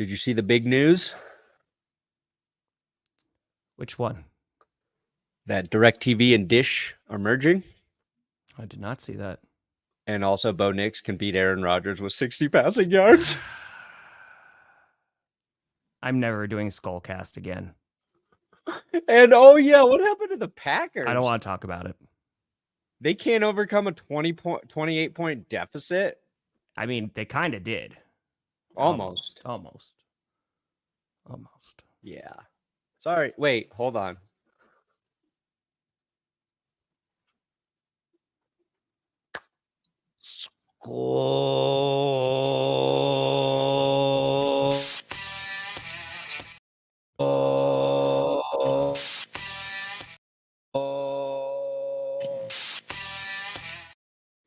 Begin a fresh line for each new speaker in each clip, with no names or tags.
Did you see the big news?
Which one?
That DirecTV and Dish are merging.
I did not see that.
And also Bo Nix can beat Aaron Rodgers with 60 passing yards.
I'm never doing Skullcast again.
And oh yeah, what happened to the Packers?
I don't want to talk about it.
They can't overcome a 28-point deficit.
I mean, they kind of did.
Almost. Yeah. Sorry. Wait, hold on. Score.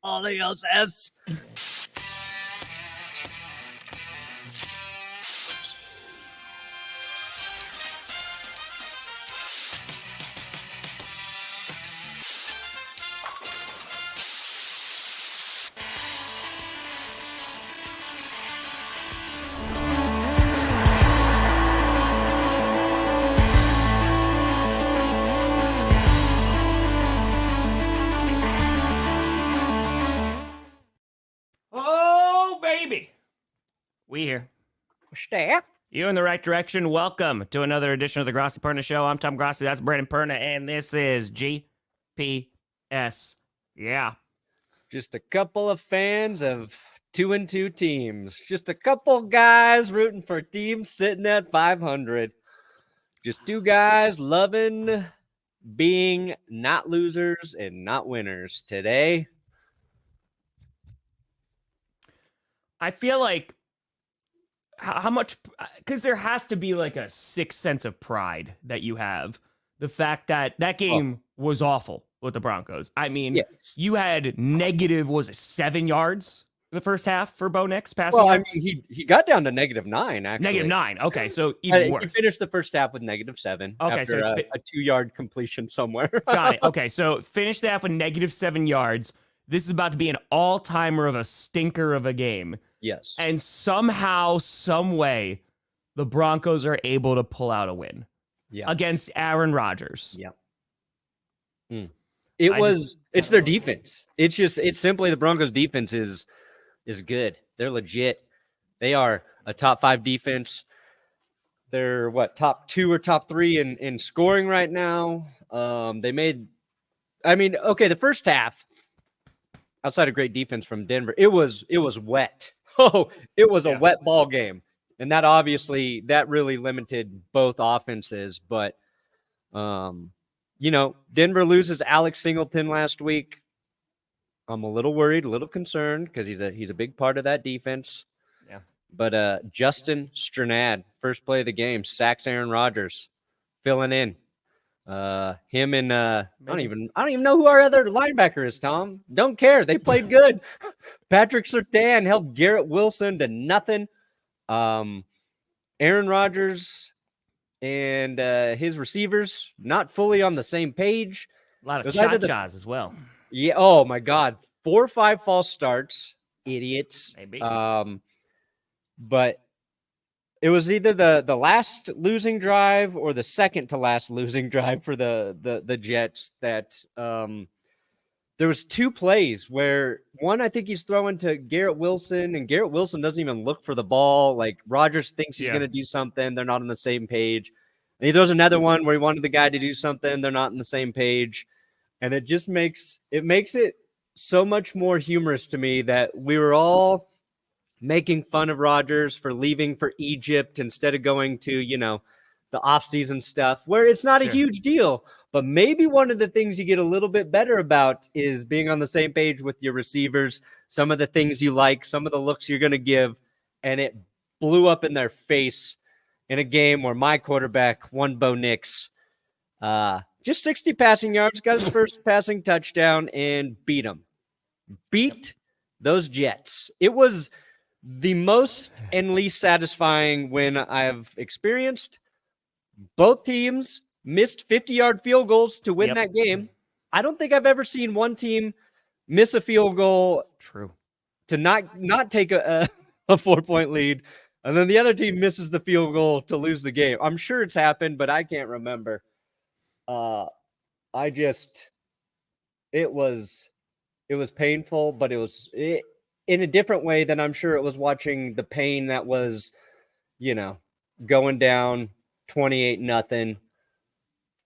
Adios, S.
Oh, baby. We here.
Stay.
You in the right direction. Welcome to another edition of the Grossi Perna Show. I'm Tom Grossi. That's Brandon Perna. And this is GPS. Yeah.
Just a couple of fans of 2-2 teams. Just a couple guys rooting for teams sitting at 500. Just two guys loving being not losers and not winners. Today,
I feel like how much, because there has to be like a sixth sense of pride that you have. The fact that game was awful with the Broncos. I mean,
yes.
You had negative, 7 yards in the first half for Bo Nix passing
Well,
yards?
I mean, he got down to -9, actually.
-9. Okay, so even worse.
He finished the first half with -7 after a 2-yard completion somewhere.
Got it. Okay, so finished the half with -7 yards. This is about to be an all-timer of a stinker of a game.
Yes.
And somehow, some way, the Broncos are able to pull out a win against Aaron Rodgers.
Yeah. It's their defense. It's simply the Broncos defense is good. They're legit. They are a top 5 defense. They're top 2 or top 3 in scoring right now. The first half, outside of great defense from Denver, it was wet. Oh, it was a wet ball game. And that really limited both offenses. But, Denver loses Alex Singleton last week. I'm a little worried, a little concerned because he's a big part of that defense.
Yeah.
But Justin Strnad, first play of the game, sacks Aaron Rodgers, filling in. Him and I don't even know who our other linebacker is, Tom. Don't care. They played good. Patrick Surtain held Garrett Wilson to nothing. Aaron Rodgers and his receivers not fully on the same page.
A lot of cha-chas as well.
Yeah. Oh my God. 4 or 5 false starts. Idiots.
Maybe.
But it was either the last losing drive or the second to last losing drive for the Jets that there was 2 plays where one, I think he's throwing to Garrett Wilson and Garrett Wilson doesn't even look for the ball. Like Rodgers thinks he's going to do something. They're not on the same page. And he throws another one where he wanted the guy to do something. They're not on the same page. And it just makes it so much more humorous to me that we were all making fun of Rodgers for leaving for Egypt instead of going to, the offseason stuff where it's not a huge deal. But maybe one of the things you get a little bit better about is being on the same page with your receivers, some of the things you like, some of the looks you're going to give. And it blew up in their face in a game where my quarterback, Bo Nix, just 60 passing yards, got his first passing touchdown and beat them. Beat those Jets. It was the most and least satisfying win I've experienced. Both teams missed 50-yard field goals to win that game. I don't think I've ever seen one team miss a field goal
to not
take a 4-point lead And then the other team misses the field goal to lose the game. I'm sure it's happened, but I can't remember. It was painful, but it was in a different way than I'm sure it was watching the pain that was, going down 28-0,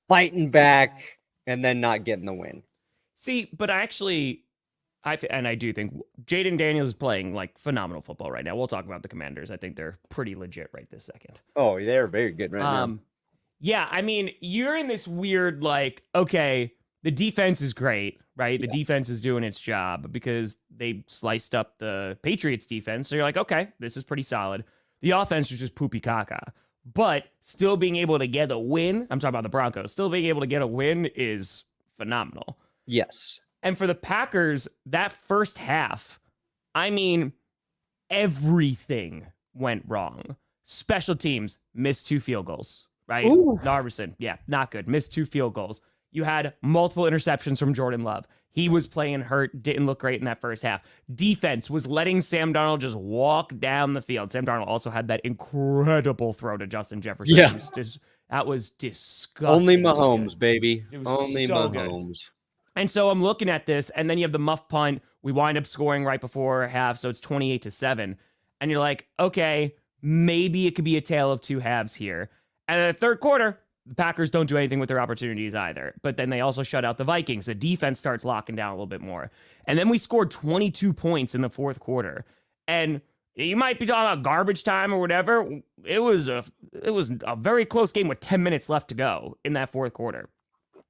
fighting back, and then not getting the win.
See, but I do think Jayden Daniels is playing like phenomenal football right now. We'll talk about the Commanders. I think they're pretty legit right this second.
Oh, they're very good right now.
Yeah, I mean, you're in this weird, like, okay, the defense is great, right? The defense is doing its job because they sliced up the Patriots defense. So you're like, okay, this is pretty solid. The offense is just poopy caca. But still being able to get a win, I'm talking about the Broncos, still being able to get a win is phenomenal.
Yes.
And for the Packers, that first half, I mean, everything went wrong. Special teams missed 2 field goals, right? Narveson, not good. Missed 2 field goals. You had multiple interceptions from Jordan Love. He was playing hurt, didn't look great in that first half. Defense was letting Sam Darnold just walk down the field. Sam Darnold also had that incredible throw to Justin Jefferson.
Yeah.
That was disgusting.
Only Mahomes, baby.
Only so Mahomes. Good. And so I'm looking at this, and then you have the muff punt. We wind up scoring right before half, so it's 28-7. And you're like, okay, maybe it could be a tale of 2 halves here. And in the third quarter, the Packers don't do anything with their opportunities either. But then they also shut out the Vikings. The defense starts locking down a little bit more. And then we scored 22 points in the fourth quarter. And you might be talking about garbage time or whatever. It was a very close game with 10 minutes left to go in that fourth quarter.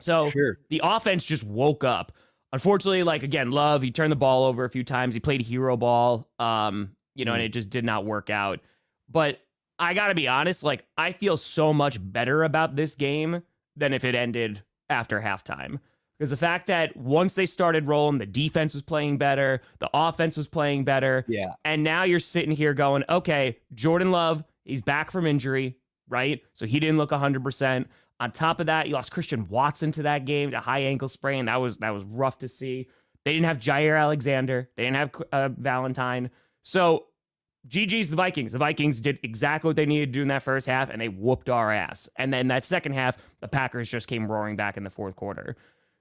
So The offense just woke up. Unfortunately, like, again, Love, he turned the ball over a few times. He played hero ball, and it just did not work out. But I got to be honest, like, I feel so much better about this game than if it ended after halftime. Because the fact that once they started rolling, the defense was playing better, the offense was playing better.
Yeah.
And now you're sitting here going, okay, Jordan Love, he's back from injury, right? So he didn't look 100%. On top of that, you lost Christian Watson to that game, a high ankle sprain. That was rough to see. They didn't have Jair Alexander. They didn't have Valentine. So GG's the Vikings. The Vikings did exactly what they needed to do in that first half, and they whooped our ass. And then that second half, the Packers just came roaring back in the fourth quarter.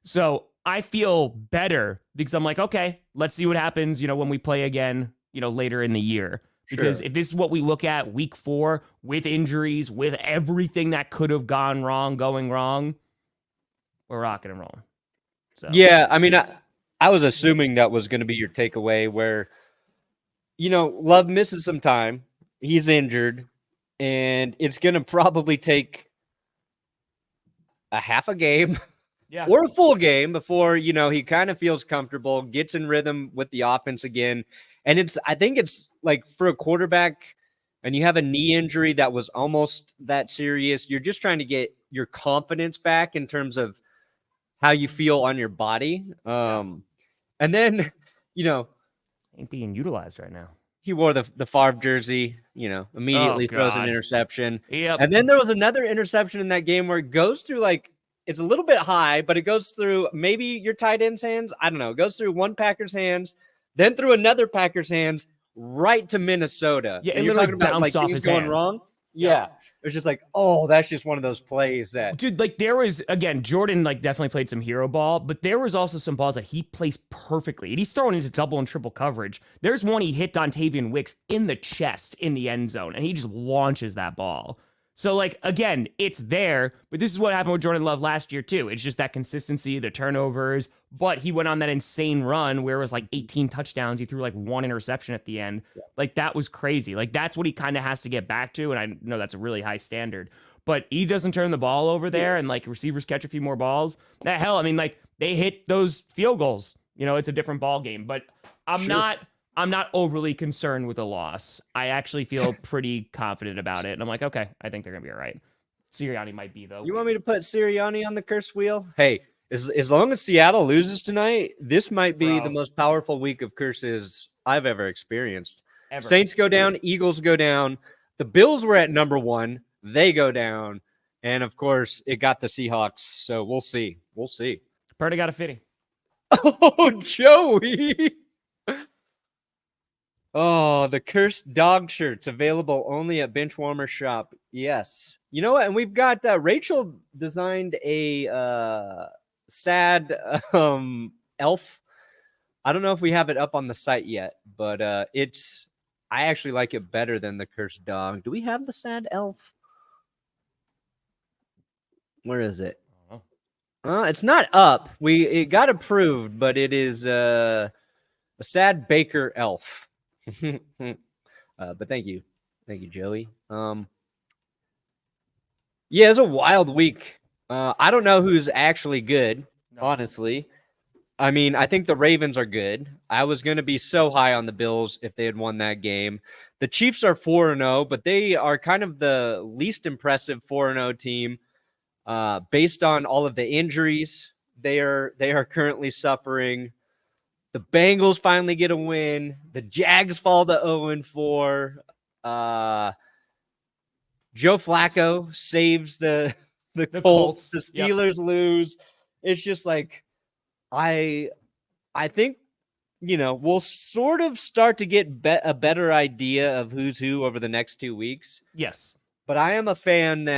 So I feel better because I'm like, okay, let's see what happens, when we play again, later in the year. Because if this is what we look at week 4 with injuries, with everything that could have going wrong, we're rocking and rolling. So
yeah, I mean, I was assuming that was going to be your takeaway where, Love misses some time. He's injured, and it's going to probably take a half a game or a full game before, he kind of feels comfortable, gets in rhythm with the offense again. And I think it's like for a quarterback and you have a knee injury that was almost that serious, you're just trying to get your confidence back in terms of how you feel on your body. And then,
ain't being utilized right now.
He wore the Favre jersey, immediately throws an interception.
Yep.
And then there was another interception in that game where it goes through it's a little bit high, but it goes through maybe your tight end's hands. I don't know. It goes through one Packers hands, then through another Packers hands, right to Minnesota.
Yeah,
and you're talking about like things going wrong. Yeah. It was just like, oh, that's just one of those plays that.
Dude, like there was, again, Jordan like definitely played some hero ball, but there was also some balls that he plays perfectly. And he's throwing into double and triple coverage. There's one he hit Dontavian Wicks in the chest in the end zone, and he just launches that ball. So, like, again, it's there, but this is what happened with Jordan Love last year, too. It's just that consistency, the turnovers, but he went on that insane run where it was like 18 touchdowns. He threw like 1 interception at the end. Yeah. Like, that was crazy. Like, that's what he kind of has to get back to, and I know that's a really high standard, but he doesn't turn the ball over there, and, like, receivers catch a few more balls. That hell, I mean, like, they hit those field goals. It's a different ball game, but I'm not overly concerned with a loss. I actually feel pretty confident about it. And I'm like, okay, I think they're going to be all right. Sirianni might be, though.
You want me to put Sirianni on the curse wheel? Hey, as long as Seattle loses tonight, this might be the most powerful week of curses I've ever experienced. Saints go down, Eagles go down. The Bills were at number 1. They go down. And, of course, it got the Seahawks. So we'll see. We'll see.
Purdy got a fitting.
Oh, Joey. Oh, the cursed dog shirts available only at Benchwarmer Shop. Yes. You know what? And we've got Rachel designed a sad elf. I don't know if we have it up on the site yet, but I actually like it better than the cursed dog. Do we have the sad elf? Where is it? It's not up. It got approved, but it is a sad baker elf. But thank you, Joey. Yeah, it's a wild week. I don't know who's actually good, honestly. I mean, I think the Ravens are good. I was going to be so high on the Bills if they had won that game. The Chiefs are 4-0, but they are kind of the least impressive 4-0 team. Based on all of the injuries they are currently suffering. The Bengals finally get a win. The Jags fall to 0-4. Joe Flacco saves the Colts. The Steelers lose. It's just like I think, we'll sort of start to get a better idea of who's who over the next 2 weeks.
Yes.
But I am a fan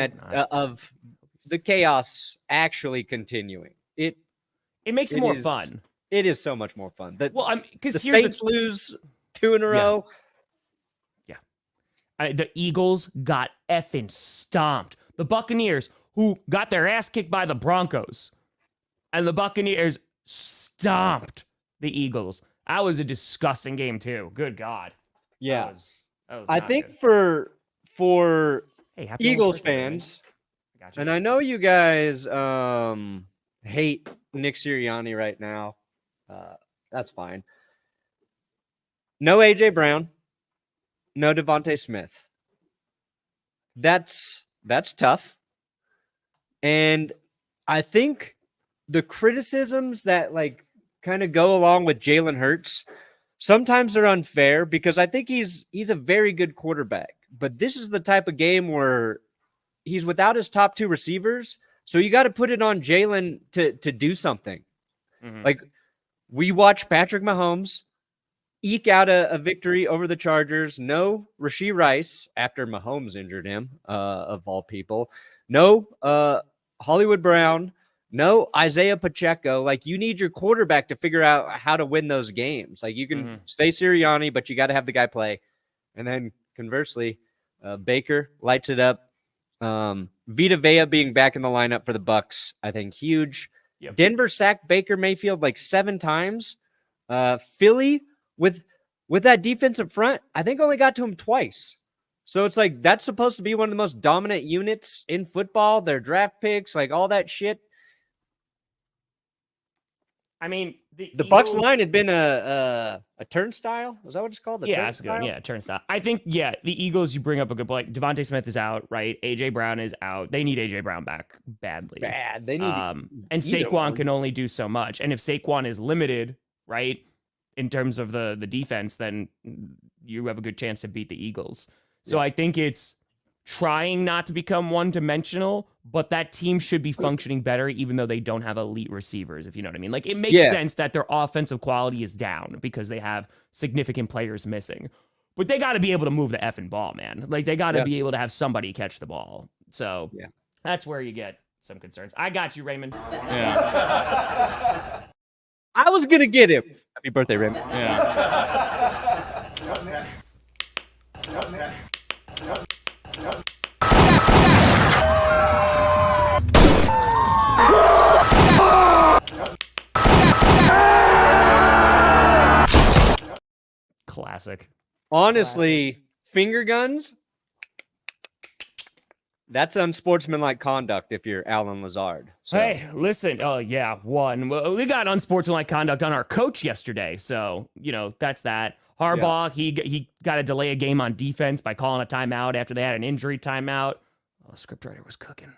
of the chaos actually continuing. It
makes it more fun.
It is so much more fun.
Because
the Saints lose 2 in a row.
Yeah. The Eagles got effing stomped. The Buccaneers, who got their ass kicked by the Broncos, and the Buccaneers stomped the Eagles. That was a disgusting game too. Good God.
Yeah.
That was
I think good. for Eagles fans, and I know you guys hate Nick Sirianni right now. That's fine. No AJ Brown, no Devontae Smith. That's tough. And I think the criticisms that kind of go along with Jalen Hurts, sometimes they're unfair because I think he's a very good quarterback. But this is the type of game where he's without his top 2 receivers. So you got to put it on Jalen to do something. Mm-hmm. We watched Patrick Mahomes eke out a victory over the Chargers. No Rashee Rice after Mahomes injured him, of all people. No Hollywood Brown. No Isaiah Pacheco. You need your quarterback to figure out how to win those games. You can stay Sirianni, but you got to have the guy play. And then conversely, Baker lights it up. Vita Vea being back in the lineup for the Bucs, I think huge. Yep. Denver sacked Baker Mayfield 7 times. Philly with that defensive front, I think only got to him twice. So it's that's supposed to be one of the most dominant units in football. Their draft picks, all that shit.
I mean,
the Bucs line had been a turnstile. Is that what it's called?
That's good. Yeah, turnstile. I think, the Eagles, you bring up a good point. Devontae Smith is out, right? AJ Brown is out. They need AJ Brown back badly.
They need
and Saquon can only do so much. And if Saquon is limited, right, in terms of the defense, then you have a good chance to beat the Eagles. So I think it's trying not to become one-dimensional, but that team should be functioning better even though they don't have elite receivers, if you know what I mean. It makes sense that their offensive quality is down because they have significant players missing. But they got to be able to move the effing ball, man. They got to be able to have somebody catch the ball. So that's where you get some concerns. I got you, Raymond.
Yeah. I was going to get him. Happy birthday, Raymond.
Yeah.
Classic.
Honestly, finger guns, that's unsportsmanlike conduct if you're Alan Lazard. So.
Hey, listen. Oh, yeah, one. Well, we got unsportsmanlike conduct on our coach yesterday. So, that's that. Harbaugh, he got to delay a game on defense by calling a timeout after they had an injury timeout. Oh, the scriptwriter was cooking.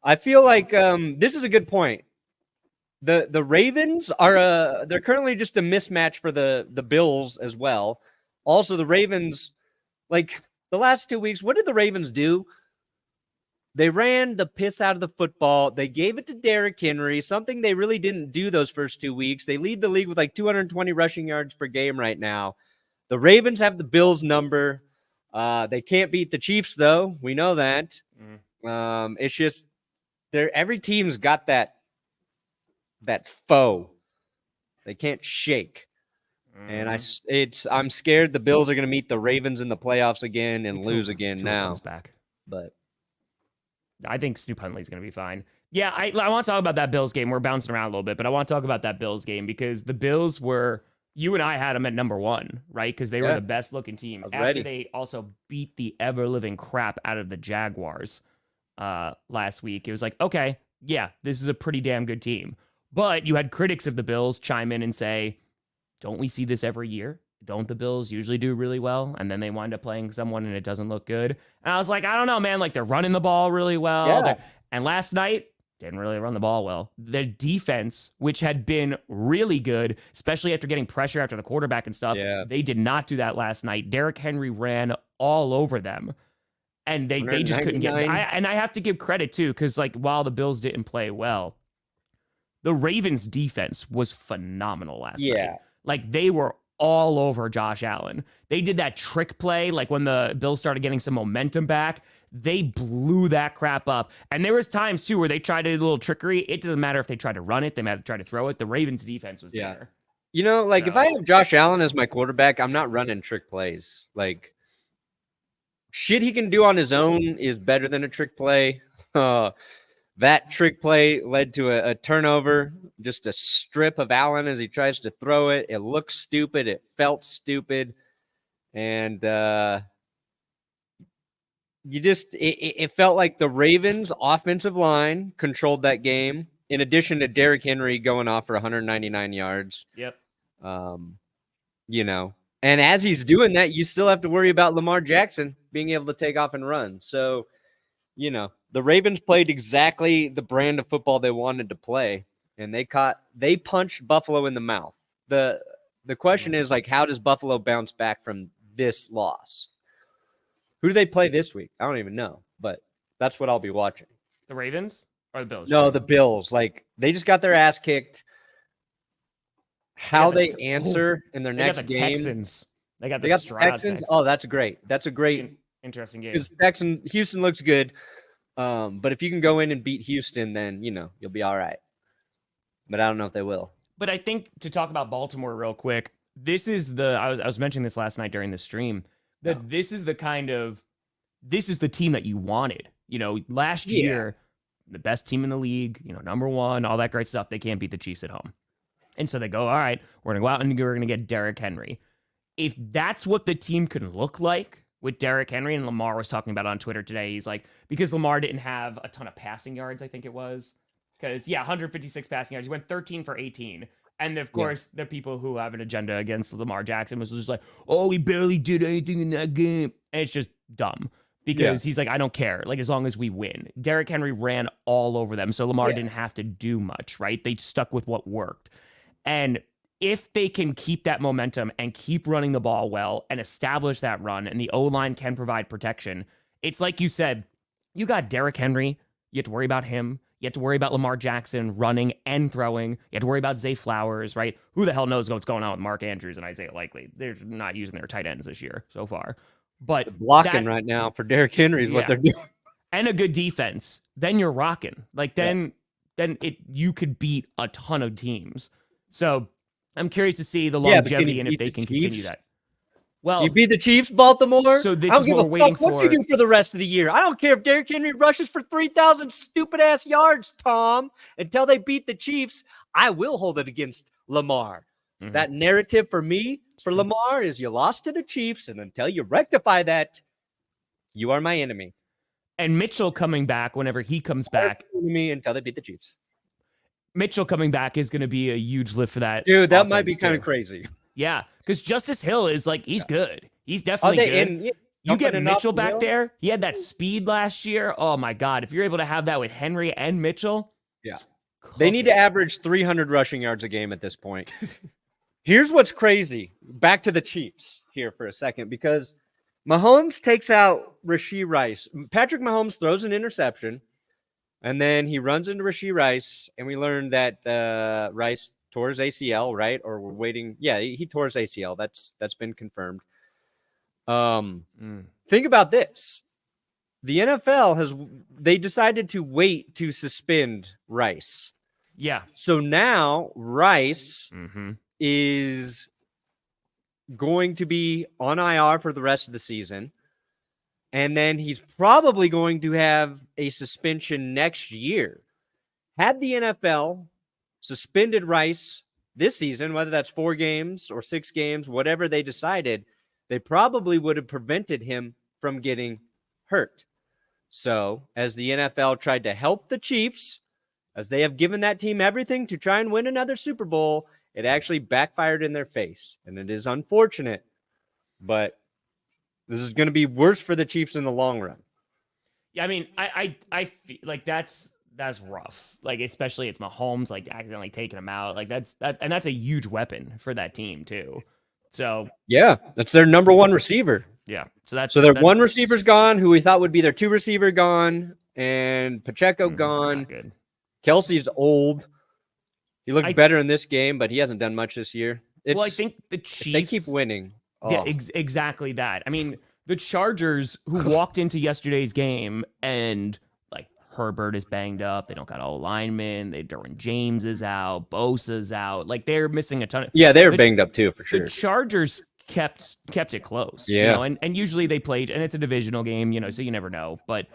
I feel like this is a good point. The Ravens are they're currently just a mismatch for the Bills as well. Also, the Ravens, the last 2 weeks, what did the Ravens do? They ran the piss out of the football. They gave it to Derrick Henry, something they really didn't do those first 2 weeks. They lead the league with 220 rushing yards per game right now. The Ravens have the Bills number. They can't beat the Chiefs, though. We know that. It's just every team's got that foe they can't shake. And I'm scared the Bills are going to meet the Ravens in the playoffs again and lose again now.
Comes back.
But
I think Snoop Huntley's going to be fine. Yeah, I want to talk about that Bills game. We're bouncing around a little bit, but I want to talk about that Bills game because the Bills were, you and I had them at number 1, right? Because they were the best looking team. After they also beat the ever-living crap out of the Jaguars last week. It was like, okay, yeah, this is a pretty damn good team. But you had critics of the Bills chime in and say, don't we see this every year? Don't the Bills usually do really well? And then they wind up playing someone and it doesn't look good. And I was like, I don't know, man. Like, they're running the ball really well.
Yeah.
And last night, didn't really run the ball well. The defense, which had been really good, especially after getting pressure after the quarterback and stuff, they did not do that last night. Derrick Henry ran all over them. And they just couldn't get it. And I have to give credit, too, because, like, while the Bills didn't play well, the Ravens' defense was phenomenal last night. Like, they were all over Josh Allen. They did that trick play, like when the Bills started getting some momentum back. They blew that crap up. And there was times, too, where they tried to do a little trickery. It doesn't matter if they tried to run it. They might have tried to throw it. The Ravens' defense was there.
You know, like, if I have Josh Allen as my quarterback, I'm not running trick plays. Like, shit he can do on his own is better than a trick play. That trick play led to a turnover, just a strip of Allen as he tries to throw it. It looked stupid. It felt stupid. And it felt like the Ravens' offensive line controlled that game, in addition to Derrick Henry going off for 199 yards.
Yep.
You know, and as he's doing that, you still have to worry about Lamar Jackson being able to take off and run. So, you know, the Ravens played exactly the brand of football they wanted to play, and they punched Buffalo in the mouth. The question is, like, how does Buffalo bounce back from this loss? Who do they play this week? I don't even know, but that's what I'll be watching.
The Ravens or the Bills?
No, the Bills. Like, they just got their ass kicked. How they answer in their next game.
Texans. They got the
Texans. Oh, that's great. That's a great
interesting game.
Because Houston looks good. But if you can go in and beat Houston, then, you know, you'll be all right. But I don't know if they will.
But I think, to talk about Baltimore real quick, this is I was mentioning this last night during the stream, that this is the team that you wanted. You know, last year, the best team in the league, you know, number 1, all that great stuff. They can't beat the Chiefs at home. And so they go, all right, we're going to go out and we're going to get Derrick Henry. If that's what the team can look like with Derrick Henry, and Lamar was talking about on Twitter today, he's like, because Lamar didn't have a ton of passing yards, I think it was. Because, 156 passing yards. He went 13 for 18. And, of course, the people who have an agenda against Lamar Jackson was just like, oh, he barely did anything in that game. And it's just dumb. Because he's like, I don't care. Like, as long as we win. Derrick Henry ran all over them. So Lamar didn't have to do much, right? They stuck with what worked. And if they can keep that momentum and keep running the ball well and establish that run, and the O-line can provide protection, it's like you said, you got Derrick Henry. You have to worry about him. You have to worry about Lamar Jackson running and throwing. You have to worry about Zay Flowers, right? Who the hell knows what's going on with Mark Andrews and Isaiah Likely? They're not using their tight ends this year so far. But
they're blocking right now for Derrick Henry is what they're doing.
And a good defense. Then you're rocking. Like, then you could beat a ton of teams. So I'm curious to see the longevity and if they can continue that. Well,
you beat the Chiefs, Baltimore.
So this
I don't
is
give
what
a
we're waiting
fuck what
for.
you do for the rest of the year. I don't care if Derrick Henry rushes for 3,000 stupid ass yards, Tom. Until they beat the Chiefs, I will hold it against Lamar. Mm-hmm. That narrative for me, for Lamar, is you lost to the Chiefs, and until you rectify that, you are my enemy.
And Mitchell coming back whenever he comes back.
Me until they beat the Chiefs.
Mitchell coming back is going to be a huge lift for that.
Dude, that might be kind of crazy.
Yeah, because Justice Hill is like, he's good. He's definitely good. You get Mitchell back there. He had that speed last year. Oh, my God. If you're able to have that with Henry and Mitchell.
Yeah. They need to average 300 rushing yards a game at this point. Here's what's crazy. Back to the Chiefs here for a second, because Mahomes takes out Rashee Rice. Patrick Mahomes throws an interception, and then he runs into Rashee Rice, and we learned that Rice tore his ACL, right? Or we're waiting. Yeah, he tore his ACL. That's been confirmed. Think about this. The NFL they decided to wait to suspend Rice.
Yeah.
So now Rice is going to be on IR for the rest of the season. And then he's probably going to have a suspension next year. Had the NFL suspended Rice this season, whether that's 4 games or 6 games, whatever they decided, they probably would have prevented him from getting hurt. So, as the NFL tried to help the Chiefs, as they have given that team everything to try and win another Super Bowl, it actually backfired in their face. And it is unfortunate, but this is going to be worse for the Chiefs in the long run.
Yeah, I mean, I feel like that's rough. Like, especially it's Mahomes like accidentally taking him out. Like that's a huge weapon for that team too. So
yeah, that's their number one receiver.
Yeah, so
their one receiver's gone, who we thought would be their 2 receiver gone, and Pacheco gone.
Good.
Kelsey's old. He looked better in this game, but he hasn't done much this year.
I think the Chiefs,
they keep winning.
Yeah, exactly that. I mean, the Chargers, who walked into yesterday's game and like Herbert is banged up. They don't got all linemen. Derwin James is out. Bosa's out. Like they're missing a ton of.
Yeah, they're banged up too, for sure.
The Chargers kept it close.
Yeah.
And usually they played, and it's a divisional game, so you never know. But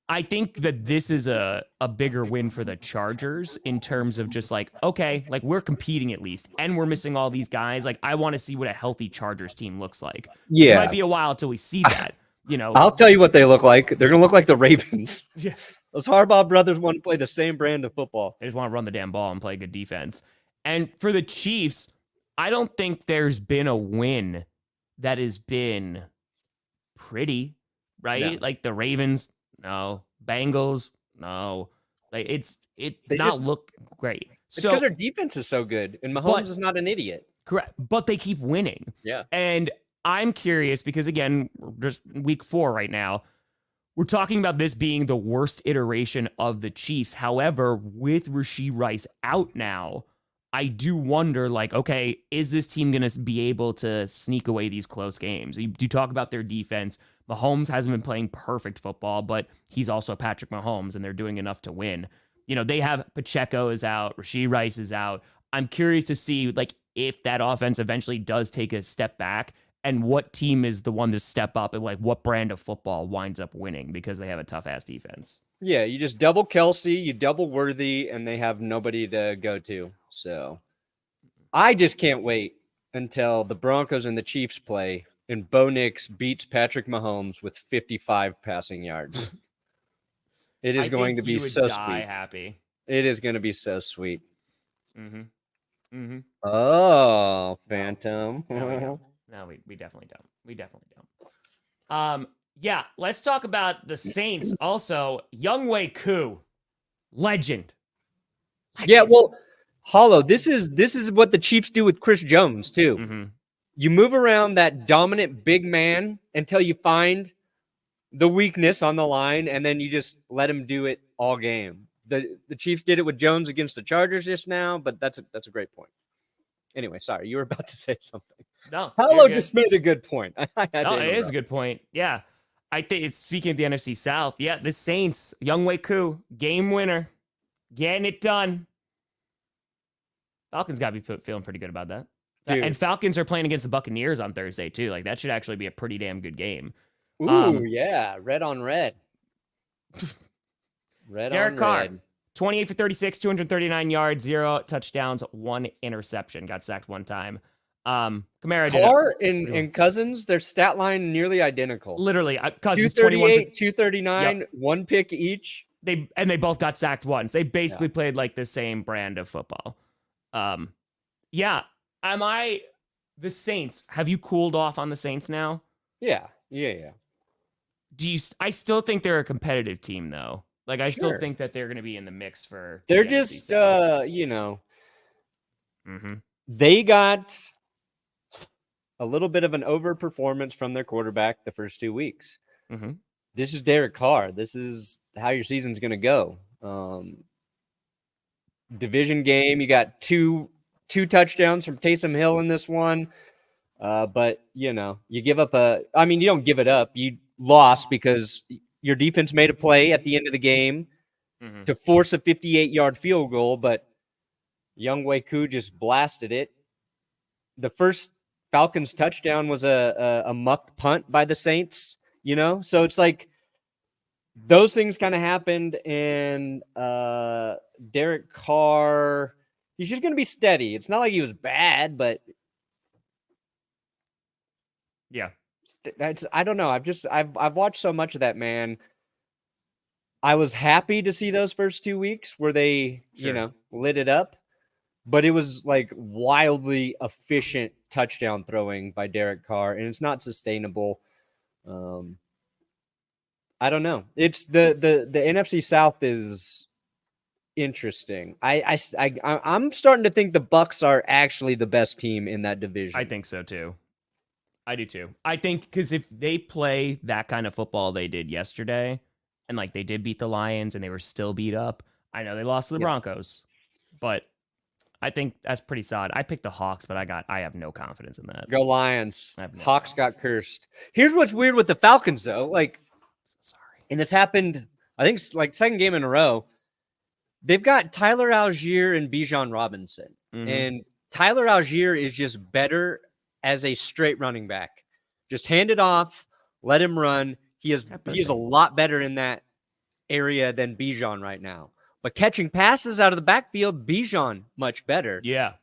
I think that this is a bigger win for the Chargers in terms of just like, okay, like we're competing at least, and we're missing all these guys. Like I want to see what a healthy Chargers team looks like.
Yeah.
It might be a while till we see that,
I'll tell you what they look like. They're going to look like the Ravens.
Yeah.
Those Harbaugh brothers want to play the same brand of football.
They just want to run the damn ball and play good defense. And for the Chiefs, I don't think there's been a win that has been pretty, right?
No.
Like the Ravens, no. Bengals, no. Like it's not look great.
It's because their defense is so good, and Mahomes is not an idiot.
Correct, but they keep winning.
Yeah.
And I'm curious because, again, we're just week 4 right now. We're talking about this being the worst iteration of the Chiefs. However, with Rashee Rice out now, I do wonder, like, okay, is this team going to be able to sneak away these close games? You talk about their defense. Mahomes hasn't been playing perfect football, but he's also Patrick Mahomes, and they're doing enough to win. They have Pacheco is out. Rashee Rice is out. I'm curious to see, like, if that offense eventually does take a step back and what team is the one to step up and, like, what brand of football winds up winning because they have a tough-ass defense.
Yeah, you just double Kelsey, you double Worthy, and they have nobody to go to. So I just can't wait until the Broncos and the Chiefs play and Bo Nix beats Patrick Mahomes with 55 passing yards. It is going to be so sweet.
Happy.
It is going to be so sweet.
Mm-hmm. Mm-hmm.
Oh, Phantom.
No, we definitely don't. We definitely don't. Yeah, let's talk about the Saints. Also, Younghoe Koo, legend.
Yeah, well, Hollow, this is what the Chiefs do with Chris Jones too.
Mm-hmm.
You move around that dominant big man until you find the weakness on the line, and then you just let him do it all game. The Chiefs did it with Jones against the Chargers just now, but that's a great point. Anyway, sorry, you were about to say something.
No,
Hello just made a good point.
It is a good point. Yeah, I think it's speaking of the NFC South. Yeah, the Saints, Younghoe Koo, game winner, getting it done. Falcons got to be feeling pretty good about that.
Dude.
And Falcons are playing against the Buccaneers on Thursday too. Like that should actually be a pretty damn good game.
Ooh, yeah, red on red.
Derek Carr, 28 for 36, 239 yards, 0 touchdowns, 1 interception. Got sacked 1 time. Kamara
Carr and Cousins, their stat line nearly identical.
Literally, Cousins
238, 239, yep. 1 pick each.
They both got sacked once. They basically played like the same brand of football. Yeah. Am I the Saints? Have you cooled off on the Saints now?
Yeah.
I still think they're a competitive team though. Like I still think that they're going to be in the mix for.
They're just, they got a little bit of an overperformance from their quarterback the first 2 weeks.
Mm-hmm.
This is Derek Carr. This is how your season's going to go. division game. You got two touchdowns from Taysom Hill in this one. But, you give up you don't give it up. You lost because your defense made a play at the end of the game to force a 58-yard field goal, but Young Wei Koo just blasted it. The first Falcons touchdown was a mucked punt by the Saints, So it's like those things kind of happened, and Derek Carr, he's just going to be steady. It's not like he was bad, but
yeah,
I don't know. I've watched so much of that man. I was happy to see those first 2 weeks where they, lit it up, but it was like wildly efficient touchdown throwing by Derek Carr, and it's not sustainable. I don't know. It's the NFC South is interesting. I'm starting to think the Bucs are actually the best team in that division.
I think so too. I do too. I think because if they play that kind of football they did yesterday, and like they did beat the Lions and they were still beat up. I know they lost to the Broncos, but I think that's pretty solid. I picked the Hawks, but I have no confidence in that.
Go Lions. Hawks got cursed. Here's what's weird with the Falcons though. Like, and it's happened, I think, like second game in a row. They've got Tyler Algier and Bijan Robinson. And Tyler Algier is just better as a straight running back. Just hand it off, let him run. He is a lot better in that area than Bijan right now. But catching passes out of the backfield, Bijan much better.
Yeah.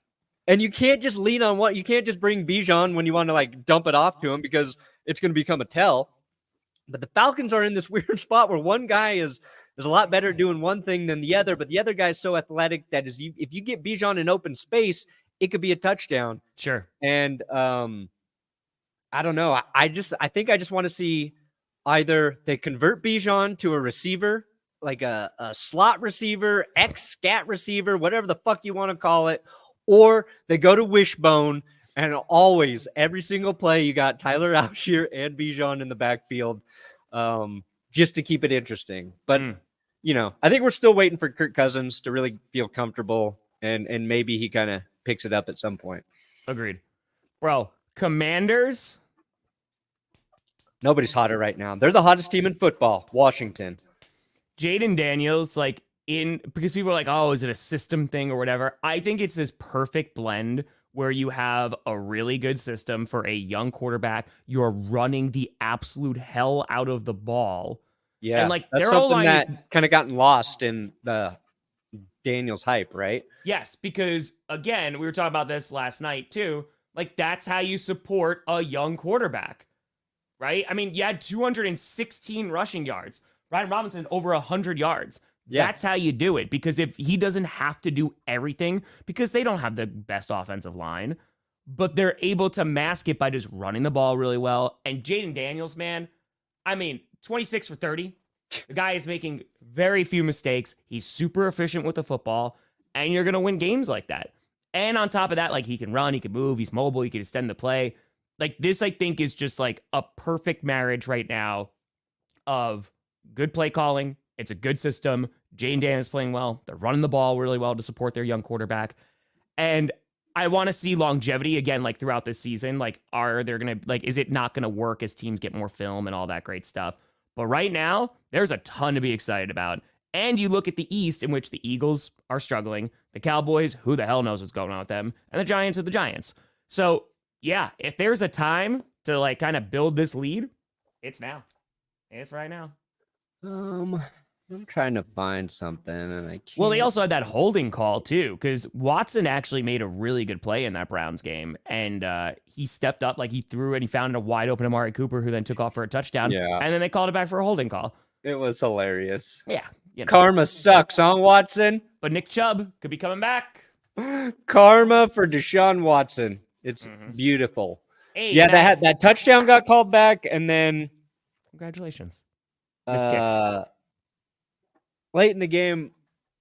And you can't just lean on you can't just bring Bijan when you want to like dump it off to him because it's going to become a tell. But the Falcons are in this weird spot where one guy is a lot better at doing one thing than the other, but the other guy's so athletic that if you get Bijan in open space, it could be a touchdown.
Sure.
And I don't know. I think I just want to see either they convert Bijan to a receiver, like a slot receiver, scat receiver, whatever the fuck you want to call it, or they go to wishbone and always, every single play, you got Tyler Algier and Bijan in the backfield just to keep it interesting. But, I think we're still waiting for Kirk Cousins to really feel comfortable, and maybe he kind of picks it up at some point.
Agreed. Bro, Commanders?
Nobody's hotter right now. They're the hottest team in football, Washington.
Jayden Daniels, because people are like, oh, is it a system thing or whatever? I think it's this perfect blend where you have a really good system for a young quarterback. You're running the absolute hell out of the ball.
Yeah,
and
that's something that kind of gotten lost in the Daniels hype, right?
Yes, because again, we were talking about this last night too. Like, that's how you support a young quarterback, right? I mean, you had 216 rushing yards. Ryan Robinson over 100 yards. Yeah. That's how you do it, because if he doesn't have to do everything, because they don't have the best offensive line, but they're able to mask it by just running the ball really well. And Jayden Daniels, man, 26 for 30. The guy is making very few mistakes. He's super efficient with the football, and you're going to win games like that. And on top of that, he can run, he can move, he's mobile, he can extend the play. This, I think, is just a perfect marriage right now of good play calling. It's a good system. Jayden Daniels is playing well. They're running the ball really well to support their young quarterback. And I want to see longevity again, throughout this season. Are there going to, is it not going to work as teams get more film and all that great stuff? But right now, there's a ton to be excited about. And you look at the East, in which the Eagles are struggling, the Cowboys, who the hell knows what's going on with them, and the Giants are the Giants. So, yeah, if there's a time to, kind of build this lead, it's now. It's right now.
I'm trying to find something, and I can't.
Well, they also had that holding call, too, because Watson actually made a really good play in that Browns game, and he stepped up, he threw it, he found a wide-open Amari Cooper, who then took off for a touchdown, and then they called it back for a holding call.
It was hilarious.
Yeah.
Karma sucks, huh, Watson?
But Nick Chubb could be coming back.
Karma for Deshaun Watson. It's beautiful.
Hey,
yeah, that touchdown got called back, and then...
Congratulations.
Late in the game,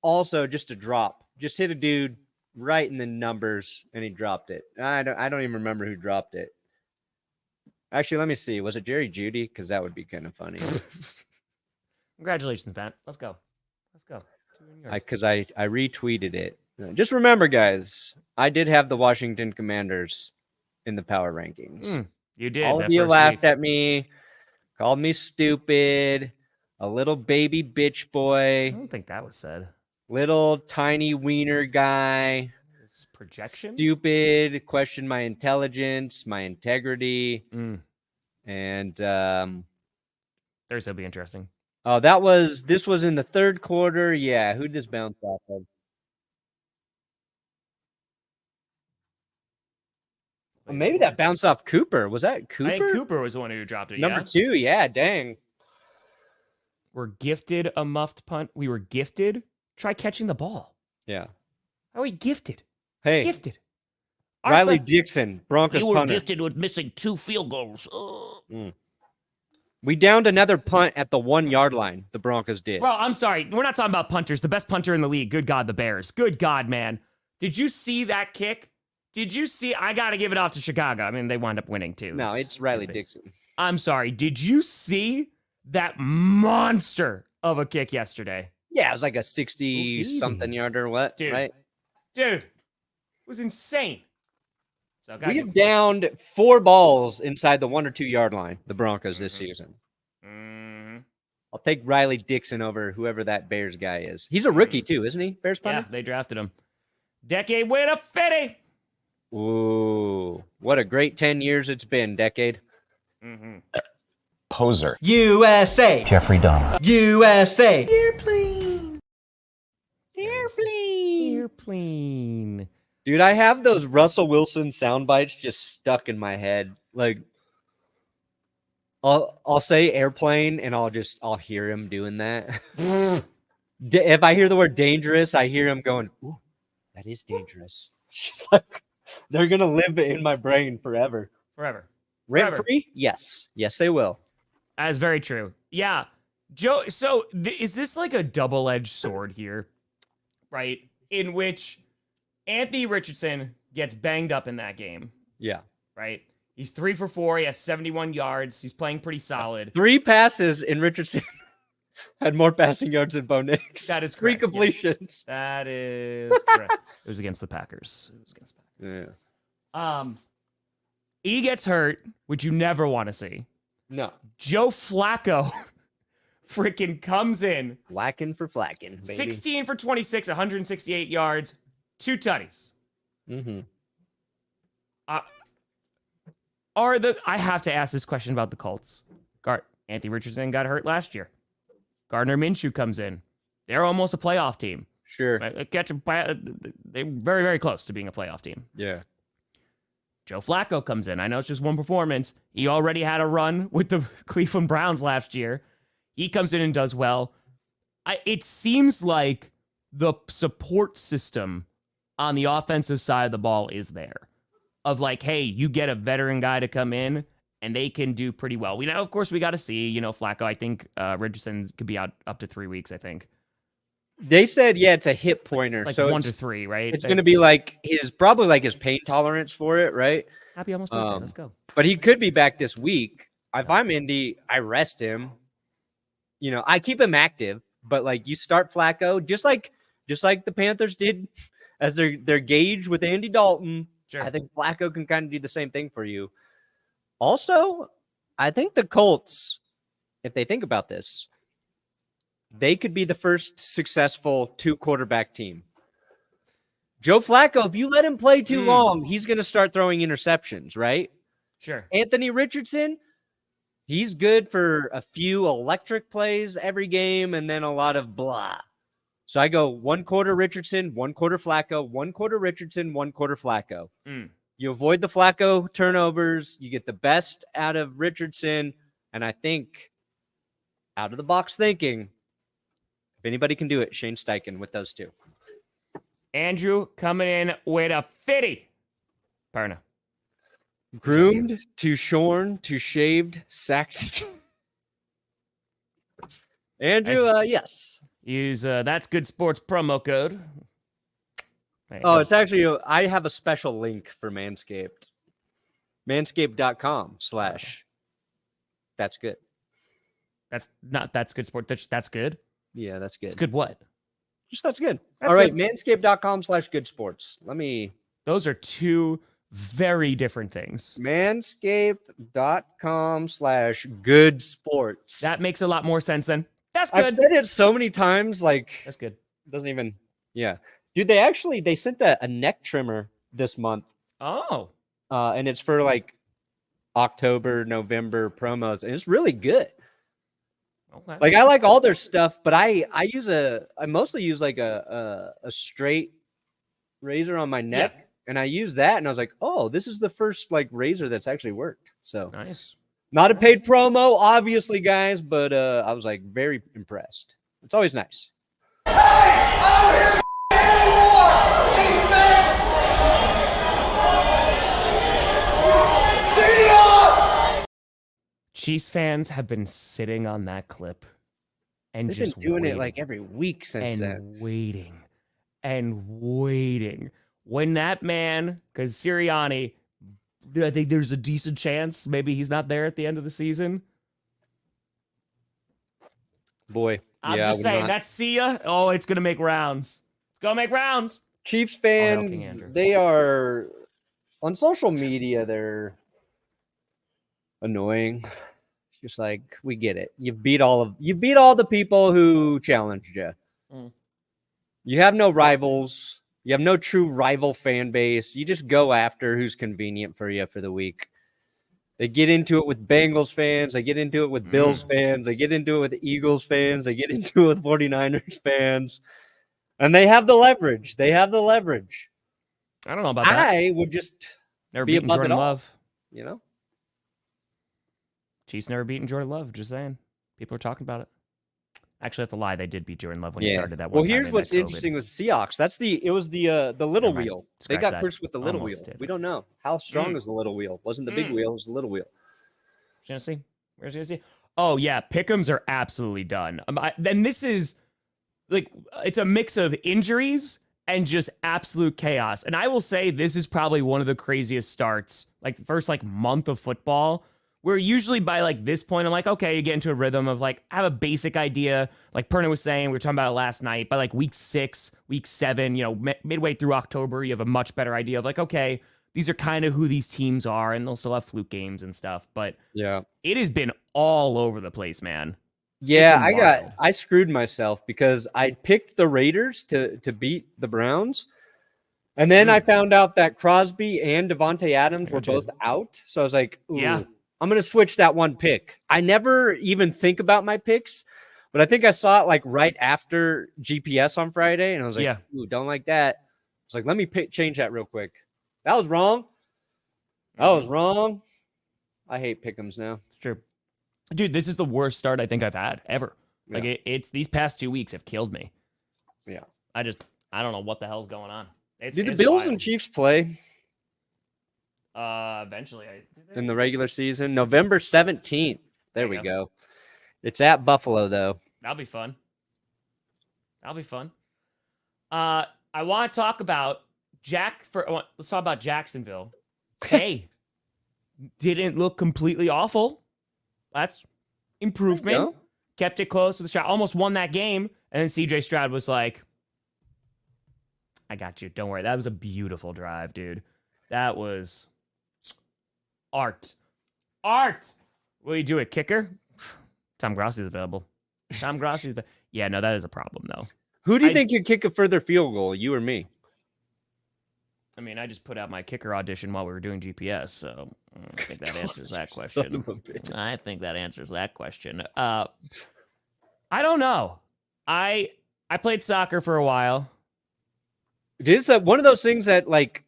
also just a drop. Just hit a dude right in the numbers, and he dropped it. I don't even remember who dropped it. Actually, let me see. Was it Jerry Jeudy? Because that would be kind of funny.
Congratulations, Matt. Let's go.
because I retweeted it. Just remember, guys, I did have the Washington Commanders in the power rankings.
You did.
All of you laughed at me, called me stupid, a little baby bitch boy.
I don't think that was said.
Little tiny wiener guy.
It's projection?
Stupid, questioned my intelligence, my integrity. And
Thursday will be interesting.
oh, this was in the third quarter. Yeah, who just bounced off of? Maybe that bounced off Cooper. Was that Cooper?
I think Cooper was the one who dropped it.
Number 2, yeah, dang.
We're gifted a muffed punt. We were gifted. Try catching the ball.
Yeah.
How are we gifted?
Hey,
Gifted.
Riley Dixon, Broncos
You were
punter.
gifted with missing 2 field goals.
We downed another punt at the 1-yard line. The Broncos did.
Bro, I'm sorry. We're not talking about punters. The best punter in the league. Good God, the Bears. Good God, man. Did you see that kick? Did you see? I got to give it off to Chicago. I mean, they wound up winning too.
No, it's Riley Dixon.
I'm sorry. Did you see that monster of a kick yesterday?
Yeah, it was like a 60-something yarder. What?
Dude.
Right?
Dude, it was insane. So
We have downed 4 balls inside the 1 or 2 yard line, the Broncos this season. I'll take Riley Dixon over whoever that Bears guy is. He's a rookie too, isn't he? Bears punter?
Yeah, they drafted him. Decade winner, Fitty.
Ooh, what a great 10 years it's been, decade.
Poser.
USA.
Jeffrey Dahmer.
USA.
Airplane.
Dude, I have those Russell Wilson sound bites just stuck in my head. Like, I'll say airplane and I'll hear him doing that. If I hear the word dangerous, I hear him going, "Ooh, that is dangerous." It's just like they're gonna live in my brain forever. Rent free? Yes, they will.
That is very true. Yeah, Joe. So is this like a double-edged sword here, right? In which Anthony Richardson gets banged up in that game.
Yeah.
Right? He's 3 for 4. He has 71 yards. He's playing pretty solid.
3 passes, and Richardson had more passing yards than Bo Nix.
That is
3
correct.
completions.
Yes. That is correct. It was against the Packers.
Yeah.
He gets hurt, which you never want to see.
No.
Joe Flacco freaking comes in.
Flacking for flacking, baby.
16 for 26, 168 yards, 2 tutties. I have to ask this question about the Colts. Anthony Richardson got hurt last year. Gardner Minshew comes in. They're almost a playoff team.
Sure.
They're very, very close to being a playoff team.
Yeah.
Joe Flacco comes in. I know it's just one performance. He already had a run with the Cleveland Browns last year. He comes in and does well. It seems like the support system on the offensive side of the ball is there. Of like, hey, you get a veteran guy to come in and they can do pretty well. Of course, we got to see, Flacco. I think Richardson could be out up to 3 weeks, I think.
They said, yeah, it's a hip pointer.
Like
so
1 to 3, right?
It's going to be like probably like his pain tolerance for it, right?
Happy almost birthday. Let's go.
But he could be back this week. If I'm Indy, I rest him. I keep him active, but like you start Flacco, just like the Panthers did as their gauge with Andy Dalton.
Sure.
I think Flacco can kind of do the same thing for you. Also, I think the Colts, if they think about this, they could be the first successful 2-quarterback team. Joe Flacco, if you let him play too long, he's going to start throwing interceptions, right?
Sure.
Anthony Richardson, he's good for a few electric plays every game and then a lot of blah. So I go 1 quarter Richardson, 1 quarter Flacco, 1 quarter Richardson, 1 quarter Flacco. You avoid the Flacco turnovers. You get the best out of Richardson. And I think out of the box thinking, if anybody can do it, Shane Steichen with those 2.
Andrew coming in with a 50. Perna.
Groomed to shorn to shaved Saxon. Andrew, yes.
Use That's Good Sports promo code.
Oh, it's actually, I have a special link for Manscaped. Manscaped.com/ that's good.
That's not That's Good Sport. That's good.
Yeah, that's good.
It's good what?
Just that's good.
That's
All right,
good.
manscaped.com/goodsports. Let me
Those are two very different things.
manscaped.com/goodsports.
That makes a lot more sense then. That's
I've
good.
said it so many times, like
That's good.
doesn't even. Yeah, dude. They sent a neck trimmer this month,
Oh,
and it's for like October, November promos, and it's really good.
okay.
Like I like all their stuff, but I mostly use like a straight razor on my neck, and I use that, and I was like, oh, this is the first like razor that's actually worked. So
Nice.
not a paid promo, obviously, guys, but I was like very impressed. It's always nice.
Chiefs fans have been sitting on that clip and
They've
just
been doing
waiting
it like every week since then.
waiting and waiting. When that man, because Sirianni, I think there's a decent chance maybe he's not there at the end of the season.
Boy,
I'm
yeah,
just saying, that's see ya. Oh, it's going to make rounds. It's going to make rounds.
Chiefs
hail King
fans,
Andrew.
they are on social media, they're annoying. It's just like we get it. You beat all the people who challenged you.
Mm.
You have no rivals. You have no true rival fan base. You just go after who's convenient for you for the week. They get into it with Bengals fans. They get into it with Bills fans. They get into it with Eagles fans. They get into it with 49ers fans. And they have the leverage.
I don't know about that.
I would just
Never
be
beaten
above
Jordan
it all.
Love.
You know?
Chiefs never beaten Jordan Love. Just saying. People are talking about it. Actually, that's a lie. They did beat Jordan Love when he started that one.
Well,
time
here's
in
what's
that COVID.
interesting with Seahawks. It was the little
Never mind.
wheel.
Scratch
They got
that.
cursed with the little
Almost
wheel.
did.
We don't know how strong is the little wheel. Wasn't the big wheel? It was the little wheel.
Tennessee. Where's Tennessee? Oh yeah, Pick'ems are absolutely done. Then this is like it's a mix of injuries and just absolute chaos. And I will say this is probably one of the craziest starts, like the first like month of football, where usually by like this point I'm like, okay, you get into a rhythm of like I have a basic idea. Like Perna was saying, we were talking about it last night. By like week 6, week 7, you know, midway through October, you have a much better idea of like, okay, these are kind of who these teams are, and they'll still have fluke games and stuff. But
Yeah.
it has been all over the place, man.
Yeah,
It's been wild.
I screwed myself because I picked the Raiders to beat the Browns. And then I found out that Crosby and Devontae Adams were both out. So I was like, ooh,
Yeah.
I'm going to switch that one pick. I never even think about my picks, but I think I saw it like right after GPS on Friday. And I was like,
Yeah.
ooh, don't like that. I was like, let me change that real quick. That was wrong. That was wrong. I hate pick'ems now.
It's true. Dude, this is the worst start I think I've had ever. Like
Yeah.
it's these past 2 weeks have killed me.
Yeah.
I don't know what the hell's going on. It's
Did the Bills
wild.
and Chiefs play
Eventually
in the regular season? November 17th. There we go. It's at Buffalo, though.
That'll be fun. I want to talk about let's talk about Jacksonville. Hey, didn't look completely awful. That's improvement.
Go.
Kept it close with Stroud. Almost won that game. And then CJ Stroud was like, I got you. Don't worry. That was a beautiful drive, dude. That was art. What do you do at kicker? Tom Grossi's available. Yeah, no, that is a problem, though.
Who do you think could kick a further field goal, you or me?
I mean, I just put out my kicker audition while we were doing GPS, so I think that answers that question.
Son of a bitch.
I think that answers that question. I don't know. I played soccer for a while.
It's one of those things that, like,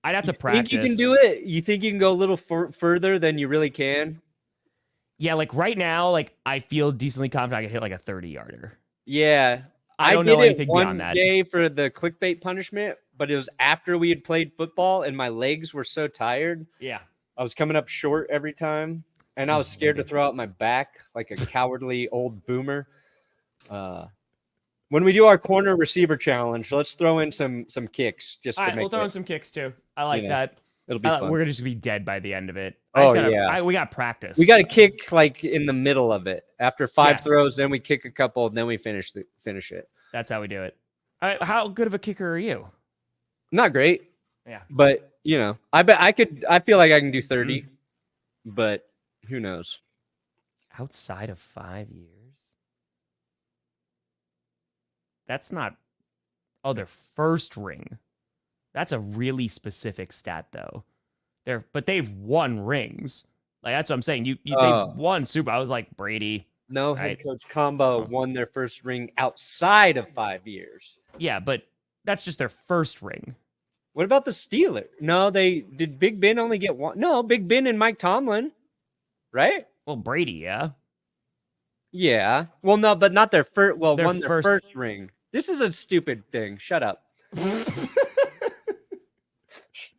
I'd have to practice.
think you can do it? You think you can go a little further than you really can?
Yeah, like right now, like I feel decently confident I can hit like a 30-yarder.
Yeah.
I don't
did
know
it
anything
one
beyond that.
day for the clickbait punishment, but it was after we had played football and my legs were so tired.
Yeah.
I was coming up short every time, and I was scared to throw out my back like a cowardly old boomer. When we do our corner receiver challenge, let's throw in some kicks just
All
to
right,
make
we'll throw
it,
in some kicks too. I like
you know,
that.
It'll be fun.
We're gonna just be dead by the end of it.
Yeah.
We got practice.
We got to kick like in the middle of it. After 5
Yes.
throws, then we kick a couple, and then we finish it.
That's how we do it. How good of a kicker are you?
Not great.
Yeah.
But, I feel like I can do 30, but who knows?
Outside of 5 years? That's not. Oh, their first ring. That's a really specific stat, though. But they've won rings. Like, that's what I'm saying. They've won Super. I was like, Brady.
No,
Right.
head coach combo won their first ring outside of 5 years.
Yeah, but that's just their first ring.
What about the Steelers? No, did Big Ben only get one? No, Big Ben and Mike Tomlin, right?
Well, Brady, yeah.
Yeah. Well, no, but not their first. Well,
Their
won their first ring. This is a stupid thing. Shut up.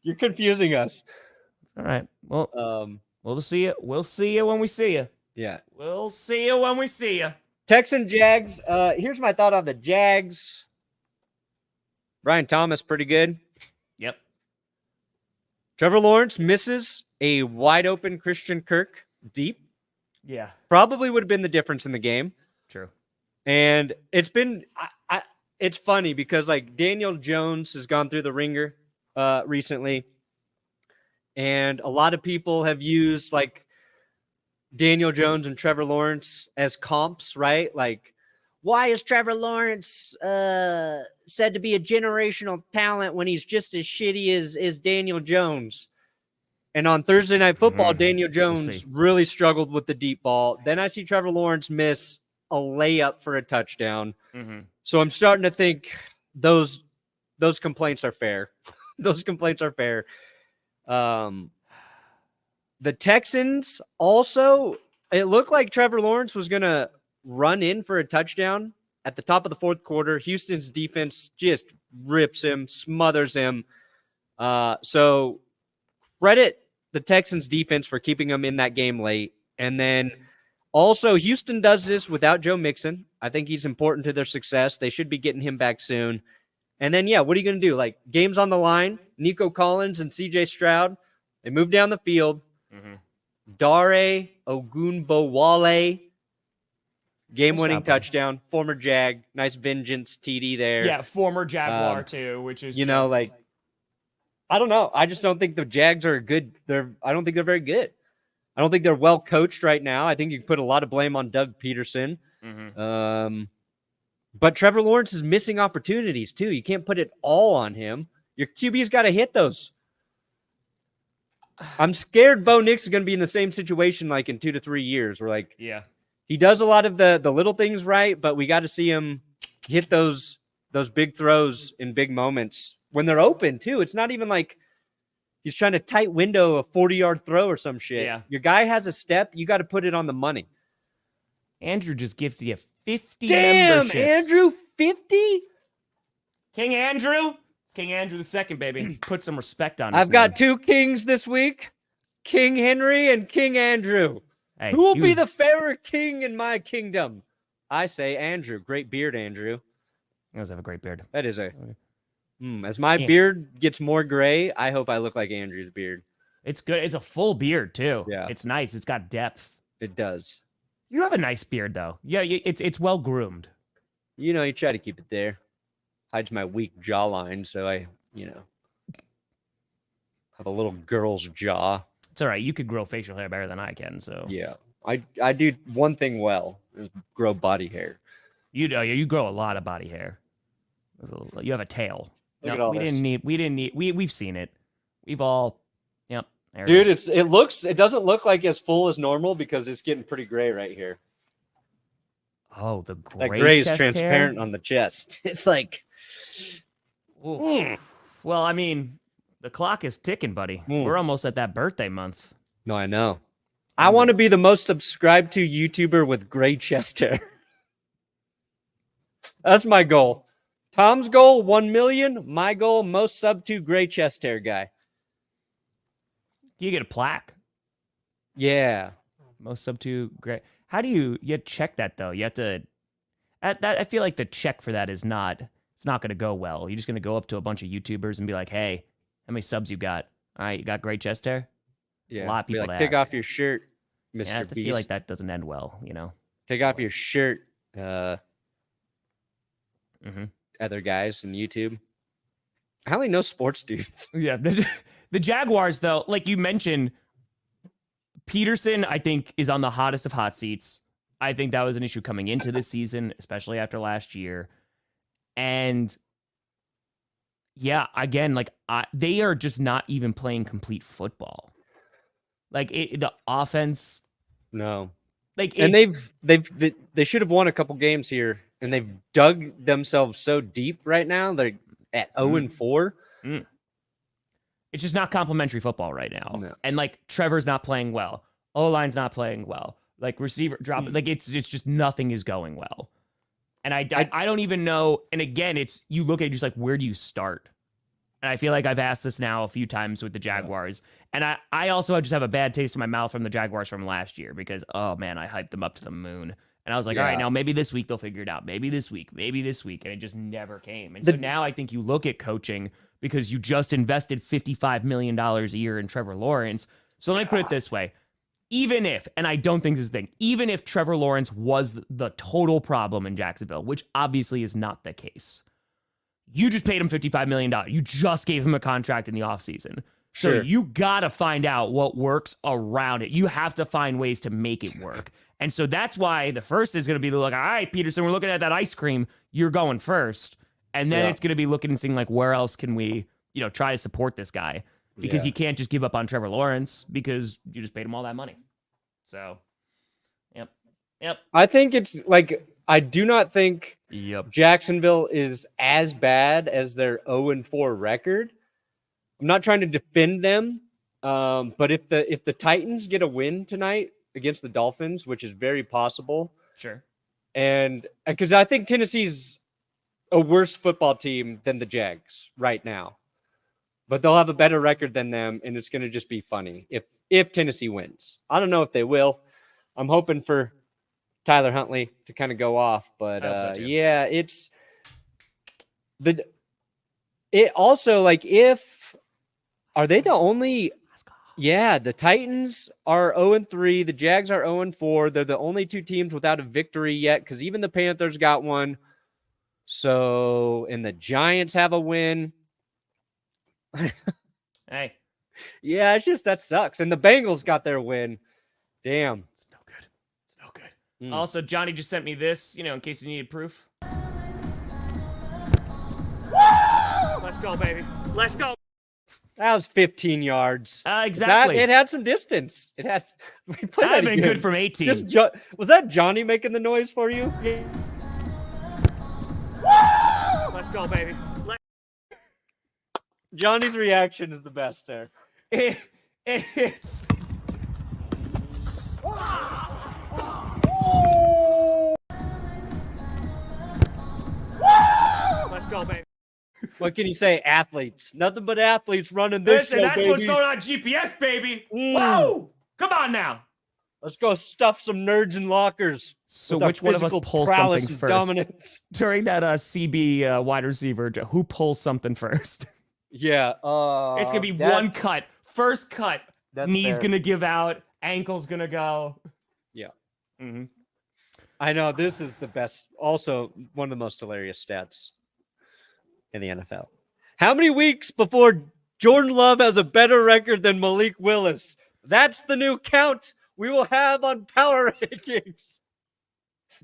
You're confusing us.
All right. Well, we'll see you. We'll see you when we see you.
Yeah.
We'll see you when we see you.
Texan Jags. Here's my thought on the Jags. Brian Thomas, pretty good.
Yep.
Trevor Lawrence misses a wide open Christian Kirk deep.
Yeah.
Probably would have been the difference in the game.
True.
And it's been, it's funny because like Daniel Jones has gone through the ringer recently. And a lot of people have used like Daniel Jones and Trevor Lawrence as comps, right? Like, why is Trevor Lawrence said to be a generational talent when he's just as shitty as Daniel Jones? And on Thursday Night Football, Daniel Jones really struggled with the deep ball. Then I see Trevor Lawrence miss a layup for a touchdown.
Mm-hmm.
So I'm starting to think those complaints are fair. Those complaints are fair. The Texans also, it looked like Trevor Lawrence was going to run in for a touchdown at the top of the fourth quarter. Houston's defense just rips him, smothers him. So credit the Texans defense for keeping him in that game late. And then also Houston does this without Joe Mixon. I think he's important to their success. They should be getting him back soon. And then, what are you going to do? Like, games on the line, Nico Collins and CJ Stroud, they move down the field.
Mm-hmm.
Dare Ogunbowale, game-winning touchdown, former Jag, nice vengeance TD there.
Yeah, former Jaguar too, which is
I don't know. I just don't think the Jags are good. I don't think they're very good. I don't think they're well coached right now. I think you can put a lot of blame on Doug Peterson.
Mm-hmm.
But Trevor Lawrence is missing opportunities too. You can't put it all on him. Your QB's got to hit those. I'm scared Bo Nix is going to be in the same situation like in 2 to 3 years. Where like, he does a lot of the little things right, but we got to see him hit those big throws in big moments when they're open too. It's not even like he's trying to tight window a 40-yard throw or some shit.
Yeah.
Your guy has a step. You got to put it on the money.
Andrew just gifted you 50
Damn,
memberships.
Andrew, 50?
King Andrew? It's King Andrew II, baby. Put some respect on his
I've got
name.
2 kings this week, King Henry and King Andrew.
Hey,
Who will be the fairer king in my kingdom? I say Andrew. Great beard, Andrew.
He does have a great beard.
That is as my beard gets more gray, I hope I look like Andrew's beard.
It's good. It's a full beard, too.
Yeah.
It's nice. It's got depth.
It does.
You have a nice beard, though. Yeah, it's well groomed.
You try to keep it there. Hides my weak jawline, so I, have a little girl's jaw.
It's all right. You could grow facial hair better than I can, so.
Yeah. I do one thing well, is grow body hair.
You grow a lot of body hair. You have a tail.
Look at all this.
We've seen it. We've all, yep.
Dude, it doesn't look like as full as normal because it's getting pretty gray right here.
Oh, the gray.
That gray is
chest
transparent
hair?
on the chest. It's like,
Well, I mean, the clock is ticking, buddy. We're almost at that birthday month.
No, I know. I want to be the most subscribed to YouTuber with gray chest hair. That's my goal. Tom's goal, 1 million. My goal, most sub to gray chest hair guy.
You get a plaque.
Yeah.
Most sub to gray. How do you check that though? You have to. I feel like the check for that is not. It's not going to go well. You're just going to go up to a bunch of YouTubers and be like, "Hey, how many subs you got?" All right, you got great chest hair.
Yeah.
A lot of
Be
people
like,
to
take
ask.
off your shirt, Mr.
Yeah, I have to
Beast.
feel like that doesn't end well,
Take off your shirt,
Mhm.
other guys in YouTube. I only know sports dudes.
Yeah, the Jaguars, though, like you mentioned, Peterson, I think, is on the hottest of hot seats. I think that was an issue coming into this season, especially after last year. And yeah, again, like they are just not even playing complete football. Like the offense,
No.
like
And they should have won a couple games here, and they've dug themselves so deep right now. They're at 0-4.
it's just not complimentary football right now.
No.
And like Trevor's not playing well. O-line's not playing well. Like receiver drop, like it's just nothing is going well. And I don't even know. And again, it's you look at it just like, where do you start? And I feel like I've asked this now a few times with the Jaguars. And I also just have a bad taste in my mouth from the Jaguars from last year because, oh man, I hyped them up to the moon. And I was like, all right, now maybe this week they'll figure it out. Maybe this week. And it just never came. And so now I think you look at coaching because you just invested $55 million a year in Trevor Lawrence. So let me put it this way. Even if, and I don't think this is the thing, even if Trevor Lawrence was the total problem in Jacksonville, which obviously is not the case, you just paid him $55 million. You just gave him a contract in the offseason. So
Sure.
you got to find out what works around it. You have to find ways to make it work. And so that's why the first is going to be like, all right, Peterson, we're looking at that ice cream. You're going first. And then it's going to be looking and seeing like, where else can we, try to support this guy? Because you can't just give up on Trevor Lawrence because you just paid him all that money. So, yep.
I think it's like, I do not think Jacksonville is as bad as their 0-4 record. I'm not trying to defend them, but if the Titans get a win tonight against the Dolphins, which is very possible,
Sure.
and because I think Tennessee's a worse football team than the Jags right now, but they'll have a better record than them, and it's going to just be funny if Tennessee wins. I don't know if they will. I'm hoping for Tyler Huntley to kind of go off, but yeah, it also like are they the only? Yeah, the Titans are 0-3. The Jags are 0-4. They're the only two teams without a victory yet because even the Panthers got one. So, and the Giants have a win.
Hey.
Yeah, it's just that sucks. And the Bengals got their win. Damn.
It's no good. Also, Johnny just sent me this, in case you needed proof. Let's go, baby. Let's go.
That was 15 yards.
Exactly.
It had some distance. It has.
I've been good from 18.
Was that Johnny making the noise for you?
Yeah. Let's go, baby.
Johnny's reaction is the best there.
It's. Let's go, baby.
What can you say? Athletes. Nothing but athletes running this show,
that's
baby.
what's going on GPS, baby. Whoa! Come on now.
Let's go stuff some nerds in lockers.
So which one of us pulls something first?
Dominance.
During that CB wide receiver, who pulls something first?
Yeah.
It's going to be one cut. First cut. Knee's
fair.
going to give out. Ankle's going to go.
Yeah.
Mm-hmm.
I know. This is the best. Also, one of the most hilarious stats in the NFL. How many weeks before Jordan Love has a better record than Malik Willis? That's the new count we will have on power rankings.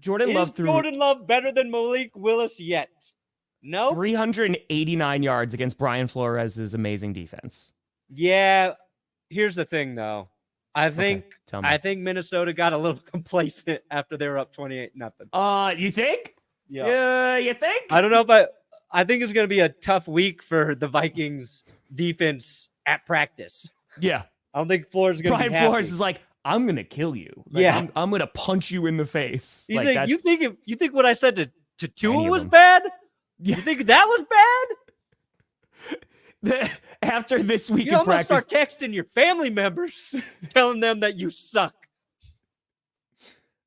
Jordan Love threw
Jordan Love better than Malik Willis yet? No.
389 yards against Brian Flores' amazing defense.
Yeah. Here's the thing, though. I think Minnesota got a little complacent after they were up 28-0.
You think?
Yeah.
You think?
I don't know if I think it's going to be a tough week for the Vikings defense at practice.
Yeah.
I don't think Flores is going to be happy.
Brian Flores is like, I'm going to kill you. Like,
yeah.
I'm going to punch you in the face.
He's
like,
you think what I said to Tua was
them.
bad?
Yeah.
You think that was bad?
After this week
you
of practice.
Start texting your family members, telling them that you suck.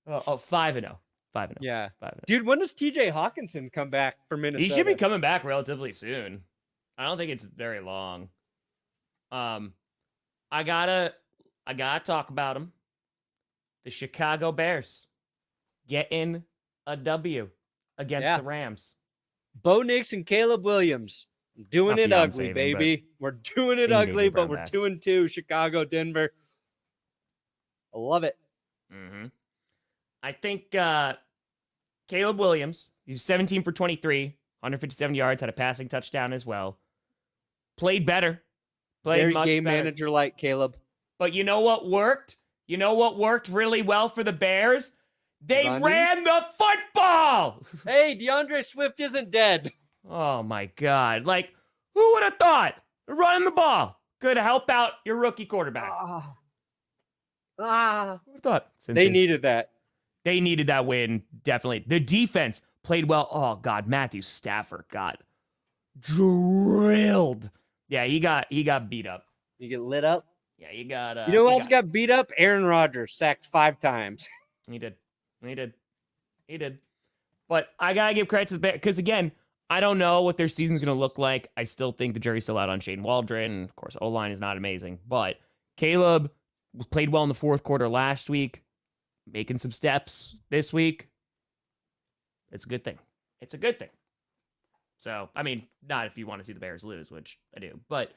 5-0. 5-0.
Yeah.
5-0.
Dude, when does TJ Hawkinson come back for Minnesota?
He should be coming back relatively soon. I don't think it's very long. I gotta talk about them. The Chicago Bears getting a W against the Rams.
Bo Nix and Caleb Williams doing
Not
it
beyond
ugly,
saving,
baby. We're doing it
they need
ugly,
A.J.
but
Brown
we're
back.
2-2. Chicago, Denver. I love it.
Mm-hmm. I think Caleb Williams, he's 17 for 23, 157 yards, had a passing touchdown as well. Played better. Played
Very
much
game
better.
manager like Caleb.
But you know what worked? You know what worked really well for the Bears? They
Running?
ran the football!
Hey, DeAndre Swift isn't dead.
Oh my God. Like, who would have thought running the ball could help out your rookie quarterback? Who would have thought?
They needed that.
They needed that win, definitely. The defense played well. Oh, God, Matthew Stafford got drilled. Yeah, he got beat up.
You get lit up.
Yeah, he got...
You know who else got beat up? Aaron Rodgers, sacked 5 times.
He did. But I got to give credit to the Bears, because, again, I don't know what their season's going to look like. I still think the jury's still out on Shane Waldron. And, of course, O-line is not amazing. But Caleb played well in the fourth quarter last week, making some steps this week. It's a good thing. It's a good thing. So, I mean, not if you want to see the Bears lose, which I do. But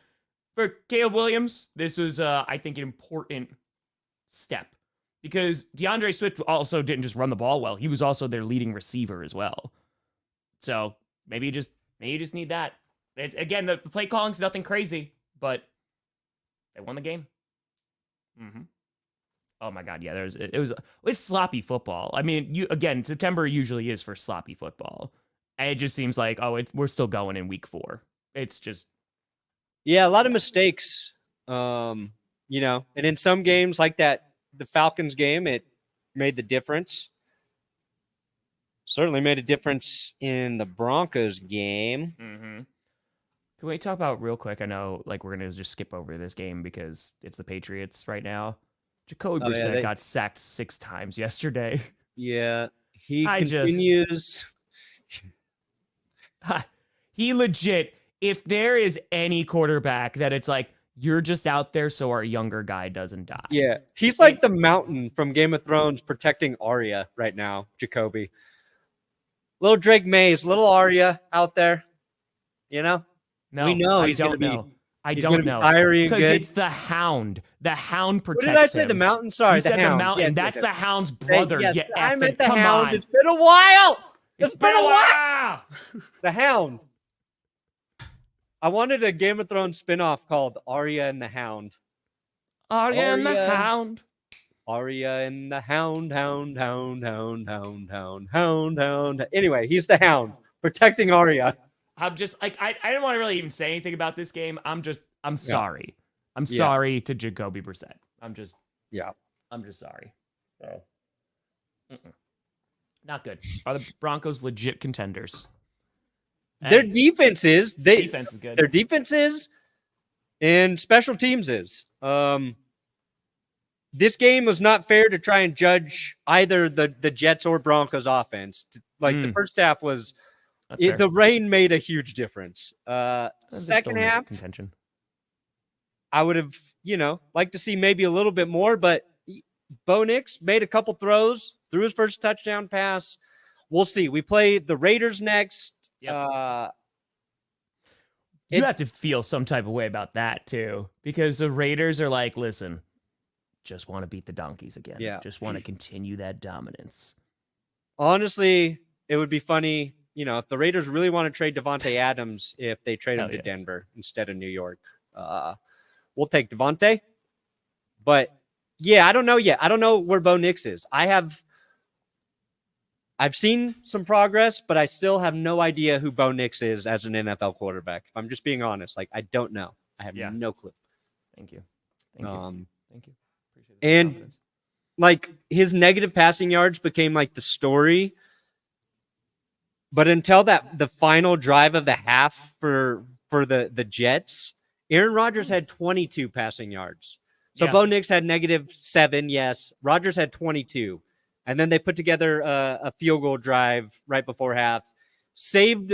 for Caleb Williams, this was, I think, an important step. Because DeAndre Swift also didn't just run the ball well. He was also their leading receiver as well. So, maybe you just need that. Again, the play calling's nothing crazy, but they won the game. Mm-hmm. Oh my God, yeah, it's sloppy football. I mean, September usually is for sloppy football. And it just seems like, we're still going in week 4. It's just...
Yeah, a lot of mistakes. And in some games like that, the Falcons game, it made the difference. Certainly made a difference in the Broncos game.
Mm-hmm. Can we talk about real quick? I know, like, we're going to just skip over this game because it's the Patriots right now. Jacoby Brissett got sacked 6 times yesterday.
Yeah, he continues.
He legit, if there is any quarterback that it's like, you're just out there so our younger guy doesn't die.
Yeah, he's like the mountain from Game of Thrones protecting Arya right now, Jacoby. Little Drake Mays, little Arya out there,
No,
we know he's
don't
gonna
know.
Be,
I
he's
don't
gonna
know.
Be fiery and
because
good.
it's the Hound. The Hound protects
What did I say?
him.
The mountain? Sorry,
You said the mountain.
Yes,
That's
yes.
the Hound's brother.
Yes,
you
I meant
effing-
the
come
Hound.
on.
It's been a while.
It's been a while.
The Hound. I wanted a Game of Thrones spinoff called Arya and the Hound.
Arya and the
Arya.
Hound.
Arya and the Hound. Anyway, he's the Hound protecting Arya.
I'm just like I didn't want to really even say anything about this game. I'm sorry. I'm sorry to Jacoby Brissett. I'm just sorry. So, not good. Are the Broncos legit contenders?
Their defense is
defense is good.
Their defense is, and special teams is. This game was not fair to try and judge either the Jets or Broncos offense. Like the first half was, the rain made a huge difference. Second half
contention.
I would have, liked to see maybe a little bit more, but Bo Nix made a couple throws, threw his first touchdown pass. We'll see. We play the Raiders next.
Yep. You have to feel some type of way about that too, because the Raiders are like, listen, just want to beat the Donkeys again.
Yeah.
Just want to continue that dominance.
Honestly, it would be funny, if the Raiders really want to trade Devontae Adams, if they trade him to Denver instead of New York. We'll take Devontae. But yeah, I don't know yet. I don't know where Bo Nix is. I've seen some progress, but I still have no idea who Bo Nix is as an NFL quarterback. If I'm just being honest, I don't know. I have no clue.
Thank you. Thank you. Appreciate it.
And his negative passing yards became like the story. But until the final drive of the half for the Jets, Aaron Rodgers had 22 passing yards. So Bo Nix had -7. Yes. Rodgers had 22. And then they put together a field goal drive right before half, saved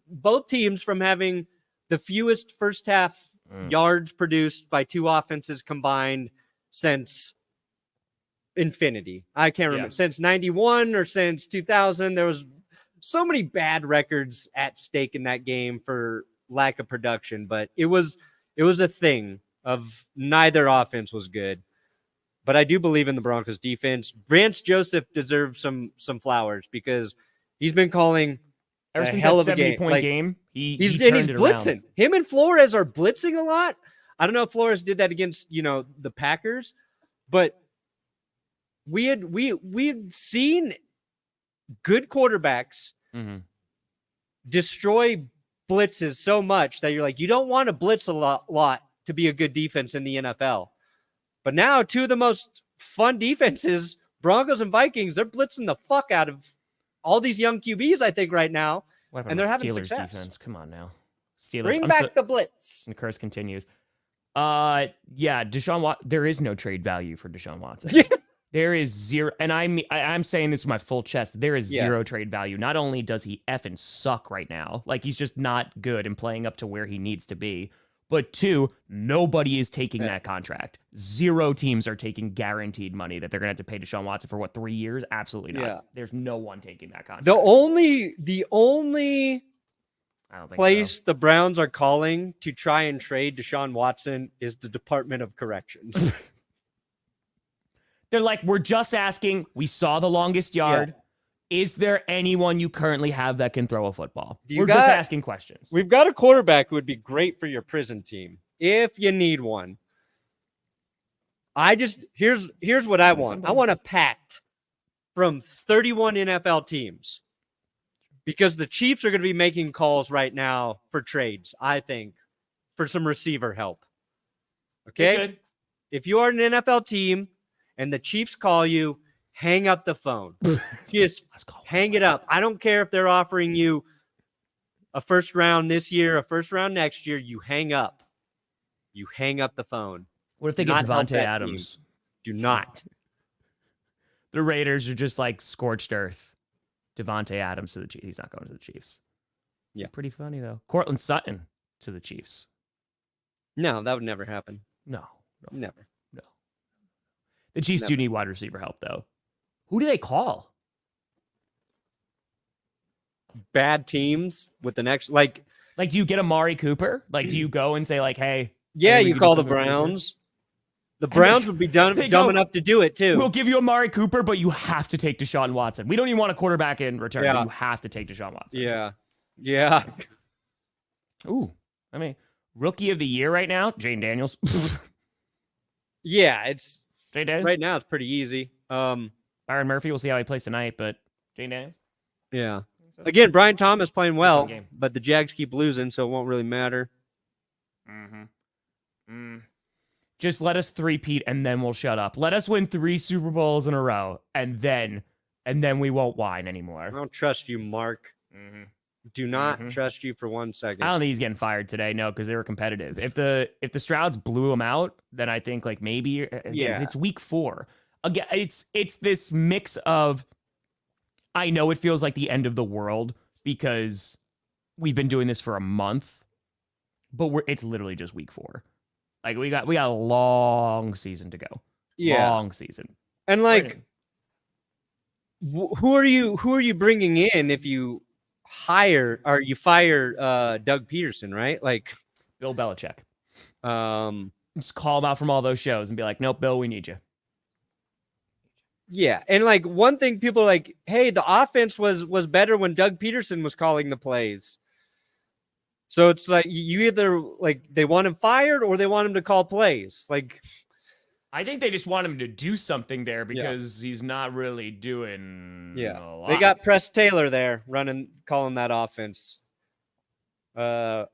both teams from having the fewest first half yards produced by two offenses combined since infinity. I can't remember. Since 91 or since 2000. There was so many bad records at stake in that game for lack of production, but it was a thing of neither offense was good. But I do believe in the Broncos defense. Vance Joseph deserves some flowers because he's been calling
ever
a
since
hell
that
of a
70-point
game.
He's
he's
it
blitzing.
around.
Him and Flores are blitzing a lot. I don't know if Flores did that against, the Packers, but we had seen good quarterbacks destroy blitzes so much that you're like, you don't want to blitz a lot to be a good defense in the NFL. But now two of the most fun defenses, Broncos and Vikings, they're blitzing the fuck out of all these young QBs, I think, right now. And they're having
Steelers
success.
Defense. Come on now. Steelers.
Bring back the blitz.
And the curse continues. Deshaun Watson. There is no trade value for Deshaun Watson. There is zero. And I'm saying this with my full chest. There is zero trade value. Not only does he effing suck right now, like he's just not good and playing up to where he needs to be. But two, nobody is taking that contract. Zero teams are taking guaranteed money that they're going to have to pay Deshaun Watson for 3 years? Absolutely not.
Yeah.
There's no one taking that contract.
The only
I don't think
place
so.
the Browns are calling to try and trade Deshaun Watson is the Department of Corrections.
They're like, we're just asking. We saw the longest yard.
Yeah.
Is there anyone you currently have that can throw a football?
Just
asking questions.
We've got a quarterback who would be great for your prison team if you need one. Here's what I want. I want a pact from 31 NFL teams because the Chiefs are going to be making calls right now for trades, I think, for some receiver help. Okay? If you are an NFL team and the Chiefs call you, hang up the phone. Just hang it up. I don't care if they're offering you a first round this year, a first round next year. You hang up. You hang up the phone.
What if they get Devontae Adams?
Do not.
The Raiders are just like scorched earth. Devontae Adams to the Chiefs. He's not going to the Chiefs.
Yeah.
Pretty funny, though. Cortland Sutton to the Chiefs.
No, that would never happen.
No.
Never.
No. The Chiefs do need wide receiver help, though. Who do they call?
Bad teams with the next, like,
do you get Amari Cooper? Like, do you go and say, like, hey?
Yeah,
hey,
you call the Browns. The Browns would be dumb enough to do it, too.
We'll give you Amari Cooper, but you have to take Deshaun Watson. We don't even want a quarterback in return, but you have to take Deshaun Watson.
Yeah.
Ooh. I mean, rookie of the year right now, Jayden Daniels.
Yeah, it's
Jayden Daniels?
right now it's pretty easy.
Byron Murphy, we'll see how he plays tonight, but Jayden Daniels?
Yeah. Again, Brian Thomas playing well,
game.
but the Jags keep losing, so it won't really matter.
Just let us three-peat, and then we'll shut up. Let us win 3 Super Bowls in a row, and then we won't whine anymore.
I don't trust you, Mark. Do not trust you for 1 second.
I don't think he's getting fired today, no, because they were competitive. If the Strouds blew him out, then I think like maybe it's week 4. Again, it's this mix of I know it feels like the end of the world because we've been doing this for a month, but it's literally just week 4. Like we got a long season to go.
Yeah.
Long season.
And like who are you bringing in if you fire Doug Peterson, right? Like
Bill Belichick. Just call him out from all those shows and be like, nope, Bill, we need you.
Yeah. And like one thing people are like, hey, the offense was better when Doug Peterson was calling the plays. So it's like you either like they want him fired or they want him to call plays. Like
I think they just want him to do something there because he's not really doing a lot.
They got Press Taylor there calling that offense. I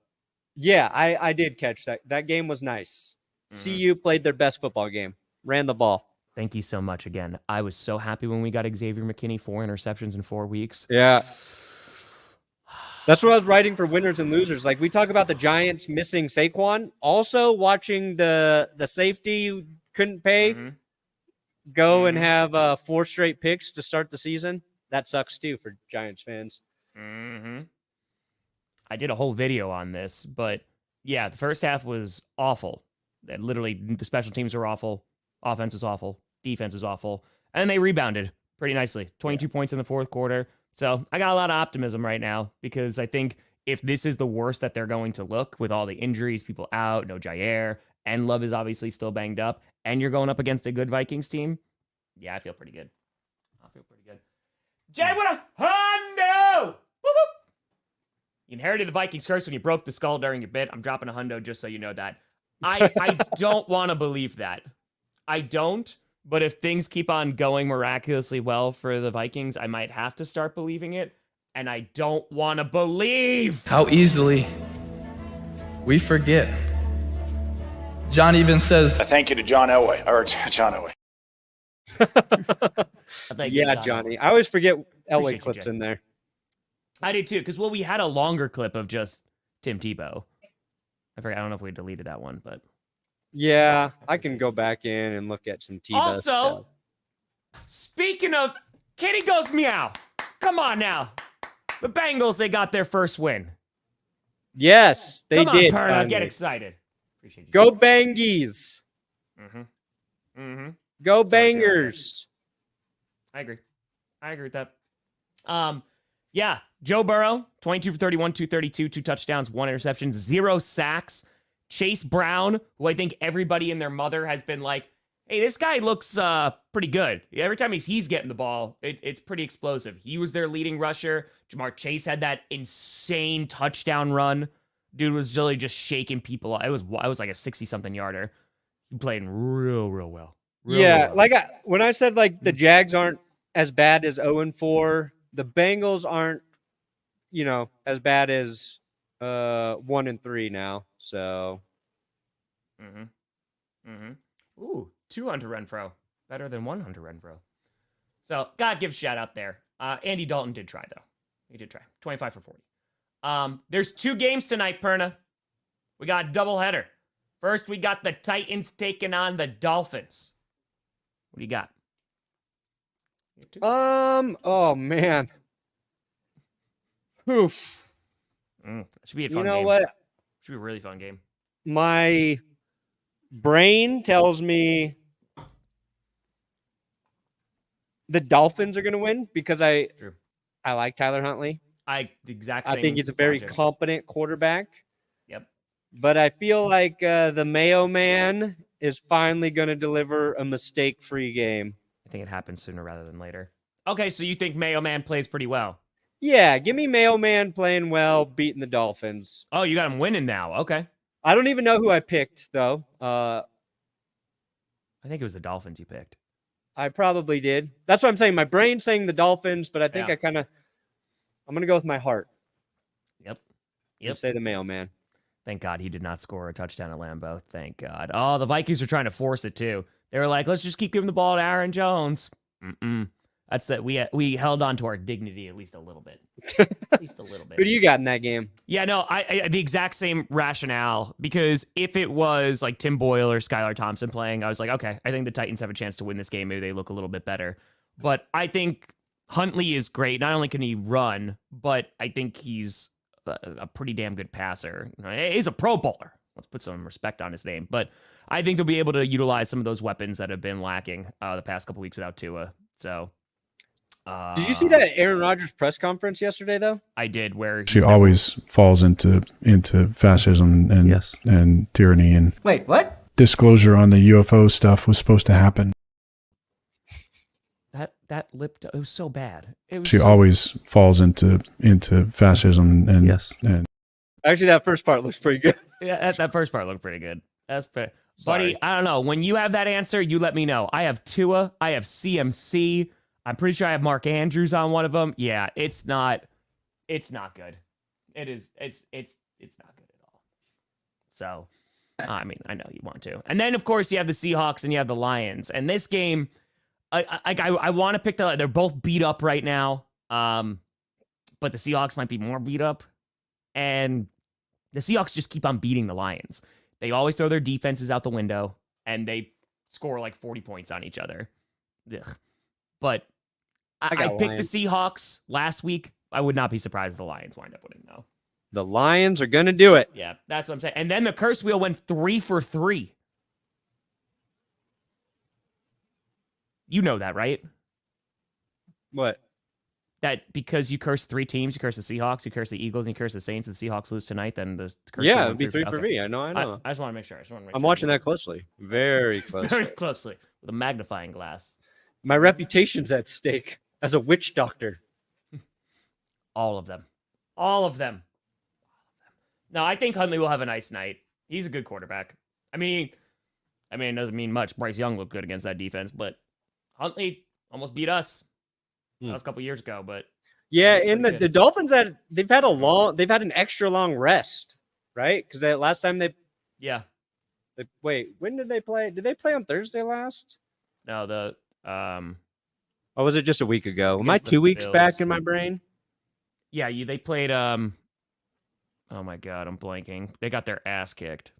did catch that. That game was nice. CU played their best football game. Ran the ball.
Thank you so much again. I was so happy when we got Xavier McKinney 4 interceptions in 4 weeks.
Yeah. That's what I was writing for winners and losers. Like we talk about the Giants missing Saquon. Also watching the safety couldn't pay. Go and have 4 straight picks to start the season. That sucks too for Giants fans.
I did a whole video on this, but Yeah, the first half was awful. Literally, the special teams were awful. Offense was awful. Defense was awful. And they rebounded pretty nicely. 22 points in the fourth quarter. So I got a lot of optimism right now because I think if this is the worst that they're going to look with all the injuries, people out, no Jair, and Love is obviously still banged up, and you're going up against a good Vikings team, yeah, I feel pretty good. I feel pretty good. Jay, what a hundo! Whoop, whoop. You inherited the Vikings curse when you broke the skull during your bit. I'm dropping a hundo just so you know that. I don't want to believe that. I don't, but if things keep on going miraculously well for the Vikings, I might have to start believing it, and I don't want to believe.
How easily we forget. John even says,
A thank you to John Elway, or John Elway.
Yeah, Johnny. I always forget LA
Appreciate you,
clips
Jay.
in there.
I did too, because we had a longer clip of just Tim Tebow. I don't know if we deleted that one, but
Yeah, I can go back in and look at some TV.
also, speaking of, kitty goes meow. Come on now, the Bengals, they got their first win.
yes, they
Come on,
did.
Perna,
finally.
get excited. Appreciate you.
Go Bangies.
Mm-hmm. Mm-hmm.
Go Bangers.
I agree with that. Yeah, Joe Burrow, 22 for 31, 232, 2 touchdowns, 1 interception, 0 sacks. Chase Brown, who I think everybody and their mother has been like, hey, this guy looks pretty good. Every time he's getting the ball, it's pretty explosive. He was their leading rusher. Jamar Chase had that insane touchdown run. Dude was really just shaking people. It was like a 60-something yarder. He played real well.
Yeah, like when I said like the Jags aren't as bad as 0-4, the Bengals aren't, as bad as 1-3 now. So,
Ooh, 200 Renfro. Better than 100 Renfro. So, gotta give a shout out there. Andy Dalton did try, though. He did try. 25 for 40. There's 2 games tonight, Perna. We got a doubleheader. First, we got the Titans taking on the Dolphins. What do you got?
oh man. Oof.
Should be a fun
You know
game.
what?
Should be a really fun game.
My brain tells me the Dolphins are going to win because I like Tyler Huntley.
The exact
I
same
think he's a very
logic.
competent quarterback.
Yep.
But I feel like the Mayo Man is finally going to deliver a mistake-free game.
I think it happens sooner rather than later. Okay, so you think Mayo Man plays pretty well?
Yeah, give me Mayo Man playing well, beating the Dolphins.
Oh, you got him winning now. Okay.
I don't even know who I picked, though.
I think it was the Dolphins you picked.
I probably did. That's what I'm saying. My brain's saying the Dolphins, but I think I'm going to go with my heart.
Yep.
And say the Mayo Man.
Thank God he did not score a touchdown at Lambeau. Thank God. Oh, the Vikings are trying to force it too. They were like, let's just keep giving the ball to Aaron Jones. That's that we held on to our dignity at least a little bit. At least a little bit.
Who do you got in that game?
Yeah, no, I the exact same rationale, because if it was like Tim Boyle or Skylar Thompson playing, I was like, okay, I think the Titans have a chance to win this game. Maybe they look a little bit better. But I think Huntley is great. Not only can he run, but I think he's a pretty damn good passer. He's a Pro Bowler. Let's put some respect on his name. But I think they'll be able to utilize some of those weapons that have been lacking the past couple weeks without Tua. So,
did you see that Aaron Rodgers press conference yesterday, though?
I did. Where
She always falls into fascism and tyranny, and
Wait, what?
disclosure on the UFO stuff was supposed to happen.
that lip, it was so bad. It was
She always falls into fascism and
Actually, that first part looks pretty good.
Yeah, that first part looked pretty good. That's pretty.
Sorry.
Buddy, I don't know. When you have that answer, you let me know. I have Tua. I have CMC. I'm pretty sure I have Mark Andrews on one of them. Yeah, it's not good. It is. It's not good at all. So, I mean, I know you want to. And then, of course, you have the Seahawks and you have the Lions. And this game, I want to pick they're both beat up right now. But the Seahawks might be more beat up. And the Seahawks just keep on beating the Lions. They always throw their defenses out the window, and they score like 40 points on each other. Ugh. But I picked the Seahawks last week. I would not be surprised if the Lions wind up winning, though.
The Lions are going to do it.
Yeah, that's what I'm saying. And then the curse wheel went 3 for 3. You know that, right?
What?
That because you curse 3 teams, you curse the Seahawks, you curse the Eagles, and you curse the Saints, and the Seahawks lose tonight, then the curse wheel
Yeah,
went
it'd be 3 for
okay.
me. I know.
I just want to make sure.
I'm watching that closely. Very closely.
Very closely with a magnifying glass.
My reputation's at stake as a witch doctor.
All of them. All of them. No, I think Huntley will have a nice night. He's a good quarterback. I mean, it doesn't mean much. Bryce Young looked good against that defense, but Huntley almost beat us. That was a couple years ago, but
yeah, and the Dolphins they've had an extra long rest, right? Because last time wait, when did they play? Did they play on Thursday last?
No,
or was it just a week ago? Am I
against the
2 weeks
Bills.
back in my brain?
Yeah, they played. Oh my God, I'm blanking. They got their ass kicked.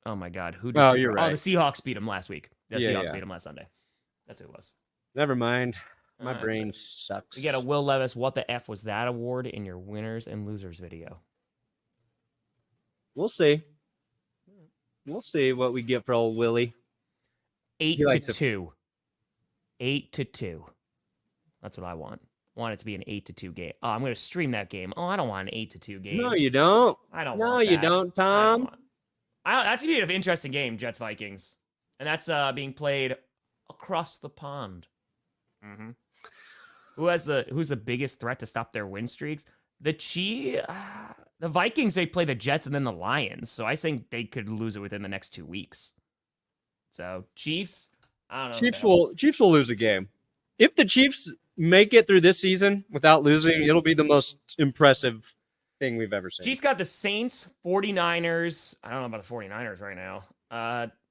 Oh my God, who?
Oh, you're right.
Oh, the Seahawks beat them last week. The Seahawks
yeah.
beat them last Sunday. That's who it was.
Never mind. My
That's
brain
it.
sucks.
We get a Will Levis "What the F was that" award in your winners and losers video.
We'll see. We'll see what we get for old Willie.
8-2. 8-2. That's what I want. I want it to be an 8-2 game. Oh, I'm going to stream that game. Oh, I don't want an 8-2 game.
No, you don't.
I don't.
No,
want
you
that.
don't, Tom.
That's gonna be an interesting game, Jets Vikings, and that's being played across the pond. Mm-hmm. Who's the biggest threat to stop their win streaks? The Vikings. They play the Jets and then the Lions, so I think they could lose it within the next 2 weeks. So Chiefs, I don't know.
Chiefs will lose a game. If the Chiefs make it through this season without losing, it'll be the most impressive thing we've ever seen.
Chiefs got the Saints, 49ers. I don't know about the 49ers right now.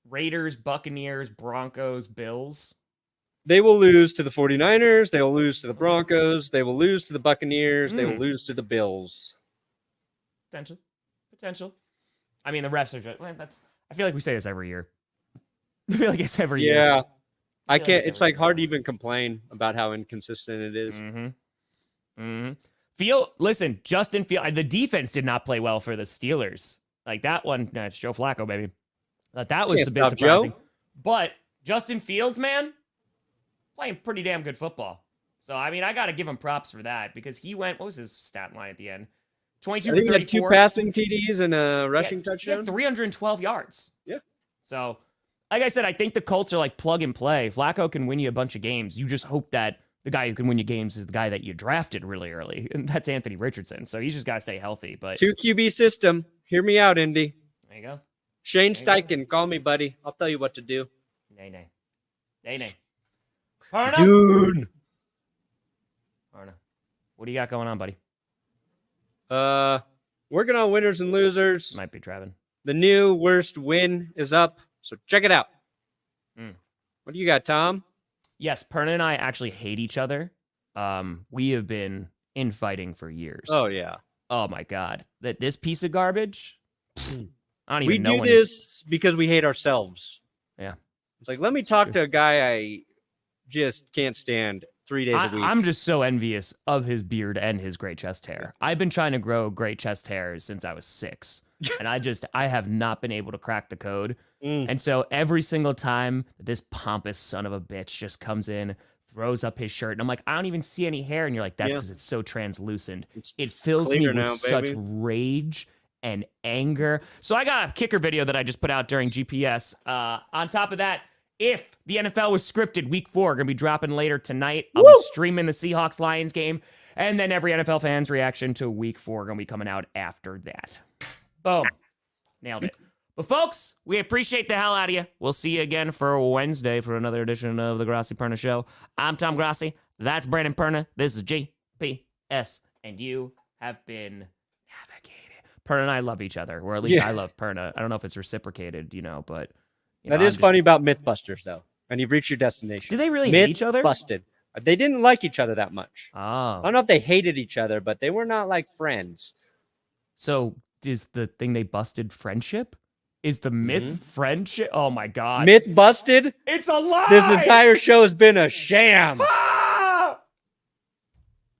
Raiders, Buccaneers, Broncos, Bills.
They will lose to the 49ers. They will lose to the Broncos. They will lose to the Buccaneers. They will lose to the Bills.
Potential. I mean, the refs are just, I feel like we say this every year. I feel like it's every year.
Yeah. I can't. It's like hard to even complain about how inconsistent it is.
Justin Fields. The defense did not play well for the Steelers. Like that one, it's Joe Flacco, baby. That was a bit surprising.
Joe.
But Justin Fields, man, playing pretty damn good football. So I mean, I got to give him props for that because he went. What was his stat line at the end? 22
I think
for
he had 2 passing TDs and a rushing touchdown.
312 yards.
Yeah.
So, like I said, I think the Colts are like plug and play. Flacco can win you a bunch of games. You just hope that the guy who can win you games is the guy that you drafted really early, and that's Anthony Richardson. So he's just got to stay healthy. But
2 QB system. Hear me out, Indy.
There you go.
Shane Steichen, call me, buddy. I'll tell you what to do.
Nay.
Dude.
Parna, what do you got going on, buddy?
Working on winners and losers.
Might be Travin.
The new worst win is up, so check it out. What do you got, Tom?
Yes, Perna and I actually hate each other. We have been infighting for years.
Oh, yeah.
Oh, my God. This piece of garbage, I don't even know.
We do this because we hate ourselves.
Yeah.
It's like, let me talk to a guy I just can't stand 3 days a week.
I'm just so envious of his beard and his great chest hair. I've been trying to grow great chest hair since I was 6. And I have not been able to crack the code. And so every single time this pompous son of a bitch just comes in, throws up his shirt, and I'm like, I don't even see any hair. And you're like, that's because it's so translucent. It fills me with such rage and anger. So I got a kicker video that I just put out during GPS. On top of that, if the NFL was scripted, week 4, going to be dropping later tonight. I'll be streaming the Seahawks-Lions game. And then every NFL fan's reaction to week 4 going to be coming out after that. Boom. Nailed it. But folks, we appreciate the hell out of you. We'll see you again for Wednesday for another edition of the Grossi Perna Show. I'm Tom Grossi. That's Brandon Perna. This is GPS. And you have been navigated. Perna and I love each other. Or at least I love Perna. I don't know if it's reciprocated, but...
That is funny about Mythbusters, though. And you've reached your destination.
Do they really hate each other?
Busted. They didn't like each other that much.
Oh.
I don't know if they hated each other, but they were not like friends.
So is the thing they busted friendship? Is the myth friendship? Oh my God.
Myth busted?
It's a lie.
This entire show has been a sham.